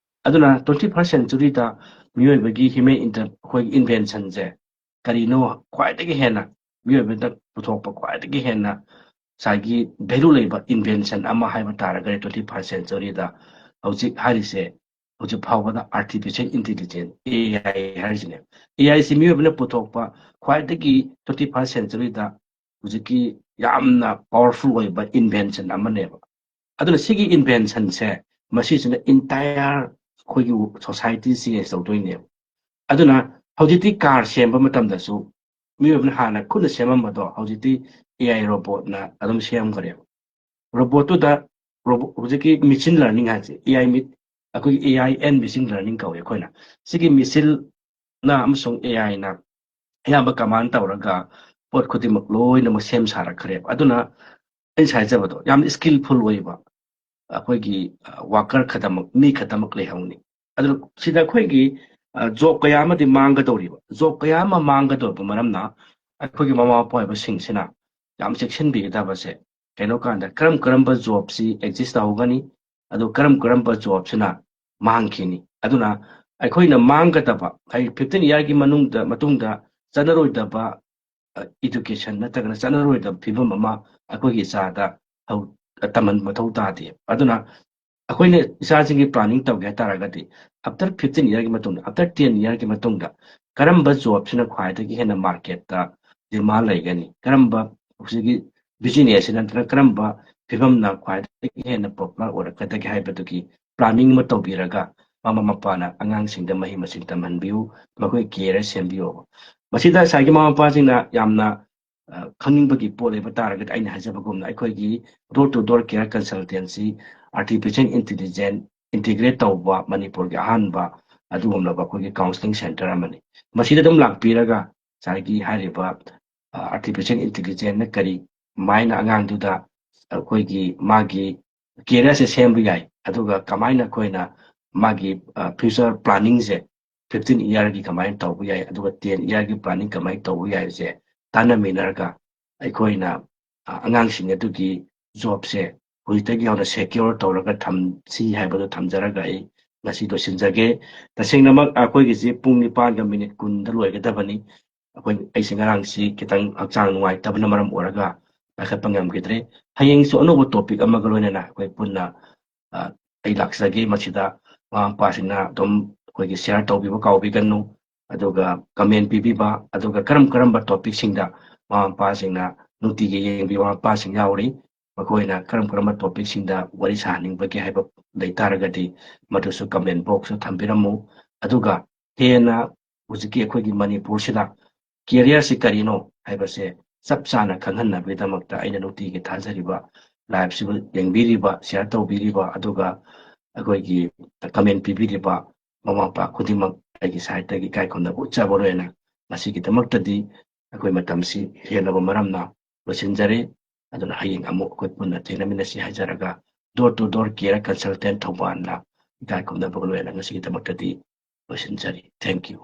ꯑꯗꯨꯅ 21st ꯁꯦꯟꯆꯨꯔꯤꯗ ꯃꯤꯑꯣꯏꯕꯒꯤ ꯑꯩꯈꯣꯏꯒꯤ ꯏꯟꯚꯦꯟꯁꯟꯁꯦ ꯀꯔꯤꯅꯣ ꯈ꯭ꯋꯥꯏꯗꯒꯤ ꯍꯦꯟꯅ ꯃꯤꯑꯣꯏꯕꯗ ꯄꯨꯊꯣꯛꯄ ꯈ꯭ꯋꯥꯏꯗꯒꯤ ꯍꯦꯟꯅ ꯉꯁꯥꯏꯒꯤ ꯚꯦꯂꯨ ꯂꯩꯕ ꯏꯟꯚꯦꯟꯁꯟ ꯑꯃ ꯍꯥꯏꯕ ꯇꯥꯔꯒꯗꯤ 21st ꯁꯦꯟꯆꯨꯔꯤꯗ ꯍꯧꯖꯤꯛ ꯍꯥꯏꯔꯤꯁꯦ ꯍꯧꯖꯤꯛ ꯐꯥꯎꯕꯗ ꯑꯥꯔꯇꯤꯐꯤꯁꯤꯌꯦꯜ ꯏꯟꯇꯦꯂꯤꯖꯦꯟꯁ AI ꯍꯥꯏꯔꯤꯁꯤꯅꯦ AIꯁꯤ ꯃꯤꯑꯣꯏꯕꯅ ꯄꯨꯊꯣꯛꯄ ꯈ꯭ꯋꯥꯏꯗꯒꯤ 21st ꯁꯦꯟꯆꯨꯔꯤꯗ ꯍꯧꯖꯤꯛꯀꯤ ꯌꯥꯝꯅ ꯄꯥꯋꯔꯐꯨꯜ ꯑꯣꯏꯕ ꯏꯟꯚꯦꯟꯁꯟ ꯑꯃꯅꯦꯕ ꯑꯗꯨꯅ ꯁꯤꯒꯤ ꯏꯟꯚꯦꯟꯁꯟꯁꯦ ꯃꯁꯤꯁꯤꯅ ꯏꯟꯇꯥꯌꯔ ꯑꯩꯈꯣꯏꯒꯤ ꯁꯣꯁꯥꯏꯇꯤ ꯆꯦꯟꯖ ꯇꯧꯗꯣꯏꯅꯦꯕ ꯑꯗꯨꯅ ꯍꯧꯖꯤꯛꯇꯤ ꯀꯥꯔ ꯁꯦꯝꯕ ꯃꯇꯝꯗꯁꯨ ꯃꯤꯑꯣꯏꯕꯅ ꯍꯥꯟꯅ ꯈꯨꯠꯅ ꯁꯦꯝꯃꯝꯕꯗꯣ ꯍꯧꯖꯤꯛꯇꯤ AI ꯔꯣꯕꯣꯠꯅ ꯑꯗꯨꯝ ꯁꯦꯝꯈ꯭ꯔꯦꯕ ꯔꯣꯕꯣꯠꯇꯨꯗ ꯍꯧꯖꯤꯛꯀꯤ ꯃꯦꯆꯤꯟ ꯂꯔꯅꯤꯡ ꯍꯥꯏꯁꯦ ꯑꯩꯈꯣꯏꯒꯤ AI ꯑꯦꯟ ꯃꯦꯆꯤꯟ ꯂꯔꯅꯤꯡ ꯀꯧꯋꯦ ꯑꯩꯈꯣꯏꯅ ꯁꯤꯒꯤ ꯃꯦꯆꯤꯟꯅ ꯑꯃꯁꯨꯡ AIꯅ ꯑꯌꯥꯝꯕ ꯀꯃꯥꯟ ꯇꯧꯔꯒ ꯄꯣꯠ ꯈꯨꯗꯤꯡꯃꯛ ꯂꯣꯏꯅꯃꯛ ꯁꯦꯝ ꯁꯥꯔꯛꯈ꯭ꯔꯦꯕ ꯑꯗꯨꯅ ꯑꯩꯅ ꯍꯥꯏꯖꯕꯗꯣ ꯌꯥꯝ ꯁ꯭ꯀꯤꯜꯐꯨꯜ ꯑꯣꯏꯕ ꯑꯩꯈꯣꯏꯒꯤ ꯋꯥꯀꯔ ꯈꯛꯇꯃꯛ ꯃꯤ ꯈꯛꯇꯃꯛ ꯂꯩꯍꯧꯅꯤ ꯑꯗꯨꯅ ꯁꯤꯗ ꯑꯩꯈꯣꯏꯒꯤ ꯖꯣꯕ ꯀꯌꯥ ꯑꯃꯗꯤ ꯃꯥꯡꯒꯗꯧꯔꯤꯕ ꯖꯣꯕ ꯀꯌꯥ ꯑꯃ ꯃꯥꯡꯒꯗꯧꯔꯤꯕ ꯃꯔꯝꯅ ꯑꯩꯈꯣꯏꯒꯤ ꯃꯃꯥ ꯃꯄꯥ ꯑꯣꯏꯕꯁꯤꯡꯁꯤꯅ ꯌꯥꯝ ꯆꯦꯛꯁꯤꯟꯕꯤꯒꯗꯕꯁꯦ ꯀꯩꯅꯣ ꯀꯥꯟꯗ ꯀꯔꯝꯕ ꯖꯣꯕꯁꯤ ꯑꯦꯛꯖꯤꯁ ꯇꯧꯒꯅꯤ ꯑꯗꯨ ꯀꯔꯝꯕ ꯖꯣꯕꯁꯤꯅ ꯃꯥꯡꯈꯤꯅꯤ ꯑꯗꯨꯅ ꯑꯩꯈꯣꯏꯅ ꯃꯥꯡꯒꯗꯕ ꯍꯥꯏꯗꯤ 15 ꯏꯌꯥꯔꯒꯤ ꯃꯇꯨꯡꯗ ꯆꯠꯅꯔꯣꯏꯗꯕ ꯏꯗꯨꯀꯦꯁꯟ ꯅꯠꯇ꯭ꯔꯒꯅ ꯆꯠꯅꯔꯣꯏꯗꯕ ꯐꯤꯕꯝ ꯑꯃ ꯑꯩꯈꯣꯏꯒꯤ ꯏꯆꯥꯗ ꯇꯝꯍꯟꯕ ꯃꯊꯧ ꯇꯥꯗꯦ ꯑꯗꯨꯅ ꯑꯩꯈꯣꯏꯅ ꯏꯆꯥꯁꯤꯡꯒꯤ ꯄ꯭ꯂꯥꯅꯤꯡ ꯇꯧꯒꯦ ꯍꯥꯏꯇꯥꯔꯒꯗꯤ ꯑꯐꯇꯔ 15 ꯏꯌꯥꯔꯒꯤ ꯃꯇꯨꯡꯗ ꯑꯐꯇꯔ 10 ꯏꯌꯥꯔꯒꯤ ꯃꯇꯨꯡꯗ ꯀꯔꯝꯕ ꯖꯣꯕꯁꯤꯅ ꯈ꯭ꯋꯥꯏꯗꯒꯤ ꯍꯦꯟꯅ ꯃꯥꯔꯀꯦꯠꯇ ꯗꯤꯃꯥꯟ ꯂꯩꯒꯅꯤ ꯀꯔꯝꯕ ꯍꯧꯖꯤꯛꯀꯤ ꯕꯤꯖꯤꯅꯦꯁꯁꯤ ꯅꯠꯇ꯭ꯔꯒ ꯀꯔꯝꯕ ꯐꯤꯕꯝꯅ ꯈ꯭ꯋꯥꯏꯗꯒꯤ ꯍꯦꯟꯅ ꯄꯣꯄꯨꯂꯔ ꯑꯣꯏꯔꯛꯀꯗꯒꯦ ꯍꯥꯏꯕꯗꯨꯒꯤ ꯄ꯭ꯂꯥꯅꯤꯡ ꯑꯃ ꯇꯧꯕꯤꯔꯒ ꯃꯃꯥ ꯃꯄꯥꯅ ꯑꯉꯥꯡꯁꯤꯡꯗ ꯃꯍꯩ ꯃꯁꯤꯡ ꯇꯝꯍꯟꯕꯤꯌꯨ ꯃꯈꯣꯏ ꯀꯦꯔꯤꯌꯔ ꯁꯦꯝꯕꯤꯌꯨ ꯃꯁꯤꯗ ꯉꯁꯥꯏꯒꯤ ꯃꯃꯥ ꯃꯄꯥꯁꯤꯡꯅ ꯌꯥꯝꯅ ꯈꯪꯅꯤꯡꯕꯒꯤ ꯄꯣꯠ ꯂꯩꯕ ꯇꯥꯔꯒꯗꯤ ꯑꯩꯅ ꯍꯥꯏꯖꯕꯒꯨꯝꯅ ꯑꯩꯈꯣꯏꯒꯤ door two door care consultancy artificial intelligent integrate ꯇꯧꯕ ꯃꯅꯤꯄꯨꯔꯒꯤ ꯑꯍꯥꯟꯕ ꯑꯗꯨꯒꯨꯝꯂꯕ ꯑꯩꯈꯣꯏꯒꯤ ꯀꯥꯎꯟꯁꯤꯂꯤꯡ ꯁꯦꯟꯇꯔ ꯑꯃꯅꯤ ꯃꯁꯤꯗ ꯑꯗꯨꯝ ꯂꯥꯛꯄꯤꯔꯒ ꯉꯁꯥꯏꯒꯤ ꯍꯥꯏꯔꯤꯕ ꯑꯥꯔꯇꯤꯐꯤꯁꯤꯌꯦꯜ ꯏꯟꯇꯦꯂꯤꯖꯦꯟꯅ ꯀꯃꯥꯏꯅ ꯑꯉꯥꯡꯗꯨꯗ ꯑꯩꯈꯣꯏꯒꯤ ꯃꯥꯒꯤ ꯀꯦꯔꯤꯌꯔꯁꯦ ꯁꯦꯝꯕ ꯌꯥꯏ ꯑꯗꯨꯒ ꯀꯃꯥꯏꯅ ꯑꯩꯈꯣꯏꯅ ꯃꯥꯒꯤ ꯐ꯭ꯌꯨꯆꯔ ꯄ꯭ꯂꯥꯅꯤꯡꯁꯦ 15 ꯏꯌꯥꯔꯒꯤ ꯀꯃꯥꯏꯅ ꯇꯧꯕ ꯌꯥꯏ ꯑꯗꯨꯒ 10 ꯏꯌꯥꯔꯒꯤ ꯄ꯭ꯂꯥꯅꯤꯡ ꯀꯃꯥꯏꯅ ꯇꯧꯕ ꯌꯥꯏꯁꯦ ꯇꯥꯟꯅꯃꯤꯟꯅꯔꯒ ꯑꯩꯈꯣꯏꯅ ꯑꯉꯥꯡꯁꯤꯡ ꯑꯗꯨꯒꯤ ꯖꯣꯕꯁꯦ ꯍꯧꯖꯤꯛꯇꯒꯤ ꯍꯧꯅ ꯁꯦꯀ꯭ꯌꯣꯔ ꯇꯧꯔꯒ ꯊꯝꯁꯤ ꯍꯥꯏꯕꯗꯣ ꯊꯝꯖꯔꯒ ꯑꯩ ꯉꯁꯤ ꯂꯣꯏꯁꯤꯟꯖꯒꯦ ꯇꯁꯦꯡꯅꯃꯛ ꯑꯩꯈꯣꯏꯒꯤꯁꯤ ꯄꯨꯡ 9ꯒ ꯃꯤꯅꯤꯠ 10ꯗ ꯂꯣꯏꯒꯗꯕꯅꯤ ꯑꯩꯁꯦ ꯉꯔꯥꯡꯁꯤ ꯈꯤꯇꯪ ꯍꯛꯆꯥꯡ ꯅꯨꯡꯉꯥꯏꯇꯕꯅ ꯃꯔꯝ ꯑꯣꯏꯔꯒ ꯄꯥꯏꯈꯠꯄ ꯉꯝꯈꯤꯗ꯭ꯔꯦ ꯍꯌꯦꯡꯁꯨ ꯑꯅꯧꯕ ꯇꯣꯄꯤꯛ ꯑꯃꯒ ꯂꯣꯏꯅꯅ ꯑꯩꯈꯣꯏ ꯄꯨꯟꯅ ꯑꯩ ꯂꯥꯛꯆꯒꯦ ꯃꯁꯤꯗ ꯃꯃꯥ ꯃꯄꯥꯁꯤꯡꯅ ꯑꯗꯨꯝ ꯑꯩꯈꯣꯏꯒꯤ ꯁꯤꯌꯥꯔ ꯇꯧꯕꯤꯕ ꯀꯥꯎꯕꯤꯒꯅꯨ ꯑꯗꯨꯒ ꯀꯃꯦꯟ ꯄꯤꯕꯤꯕ ꯑꯗꯨꯒ ꯀꯔꯝꯕ ꯇꯣꯄꯤꯛꯁꯤꯡꯗ ꯃꯃꯥ ꯃꯄꯥꯁꯤꯡꯅ ꯅꯨꯡꯇꯤꯒꯤ ꯌꯦꯡꯕꯤꯕ ꯃꯃꯥ ꯃꯄꯥꯁꯤꯡ ꯌꯥꯎꯔꯤ ꯃꯈꯣꯏꯅ ꯀꯔꯝꯕ ꯇꯣꯄꯤꯛꯁꯤꯡꯗ ꯋꯥꯔꯤ ꯁꯥꯍꯟꯅꯤꯡꯕꯒꯦ ꯍꯥꯏꯕ ꯂꯩꯇꯥꯔꯒꯗꯤ ꯃꯗꯨꯁꯨ ꯀꯃꯦꯟ ꯕꯣꯛꯁꯇ ꯊꯝꯕꯤꯔꯝꯃꯨ ꯑꯗꯨꯒ ꯍꯦꯟꯅ ꯍꯧꯖꯤꯛꯀꯤ ꯑꯩꯈꯣꯏꯒꯤ ꯃꯅꯤꯄꯨꯔꯁꯤꯗ ꯀꯦꯔꯤꯌꯔꯁꯤ ꯀꯔꯤꯅꯣ ꯍꯥꯏꯕꯁꯦ ꯆꯞ ꯆꯥꯅ ꯈꯪꯍꯟꯅꯕꯒꯤꯗꯃꯛꯇ ꯑꯩꯅ ꯅꯨꯡꯇꯤꯒꯤ ꯊꯥꯖꯔꯤꯕ ꯂꯥꯏꯚꯁꯤꯕꯨ ꯌꯦꯡꯕꯤꯔꯤꯕ ꯁꯤꯌꯥꯔ ꯇꯧꯕꯤꯔꯤꯕ ꯑꯗꯨꯒ ꯑꯩꯈꯣꯏꯒꯤ ꯀꯃꯦꯟ ꯄꯤꯕꯤꯔꯤꯕ ꯃꯃꯥ ꯃꯄꯥ ꯈꯨꯗꯤꯡꯃꯛ ꯑꯩꯒꯤ ꯁꯥꯏꯠꯇꯒꯤ ꯏꯀꯥꯏ ꯈꯨꯝꯅꯕ ꯎꯠꯆꯕ ꯃꯁꯤꯒꯤꯗꯃꯛꯇꯗꯤ ꯑꯩꯈꯣꯏ ꯃꯇꯝꯁꯤ ꯍꯦꯜꯂꯕ ꯃꯔꯝꯅ ꯂꯣꯏꯁꯤꯟꯖꯔꯦ ꯑꯗꯨꯅ ꯍꯌꯦꯡ ꯑꯃꯨꯛ ꯑꯩꯈꯣꯏ ꯄꯨꯟꯅ ꯊꯦꯡꯅꯃꯤꯟꯅꯁꯤ ꯍꯥꯏꯖꯔꯒ door two door care consultant ꯊꯧꯕꯥꯜꯅ ꯏꯀꯥꯏ ꯈꯨꯝꯅꯕꯒ ꯂꯣꯏꯅꯅ ꯉꯁꯤꯒꯤꯗꯃꯛꯇꯗꯤ ꯂꯣꯏꯁꯤꯟꯖꯔꯤ ꯊꯦꯡꯛ ꯌꯨ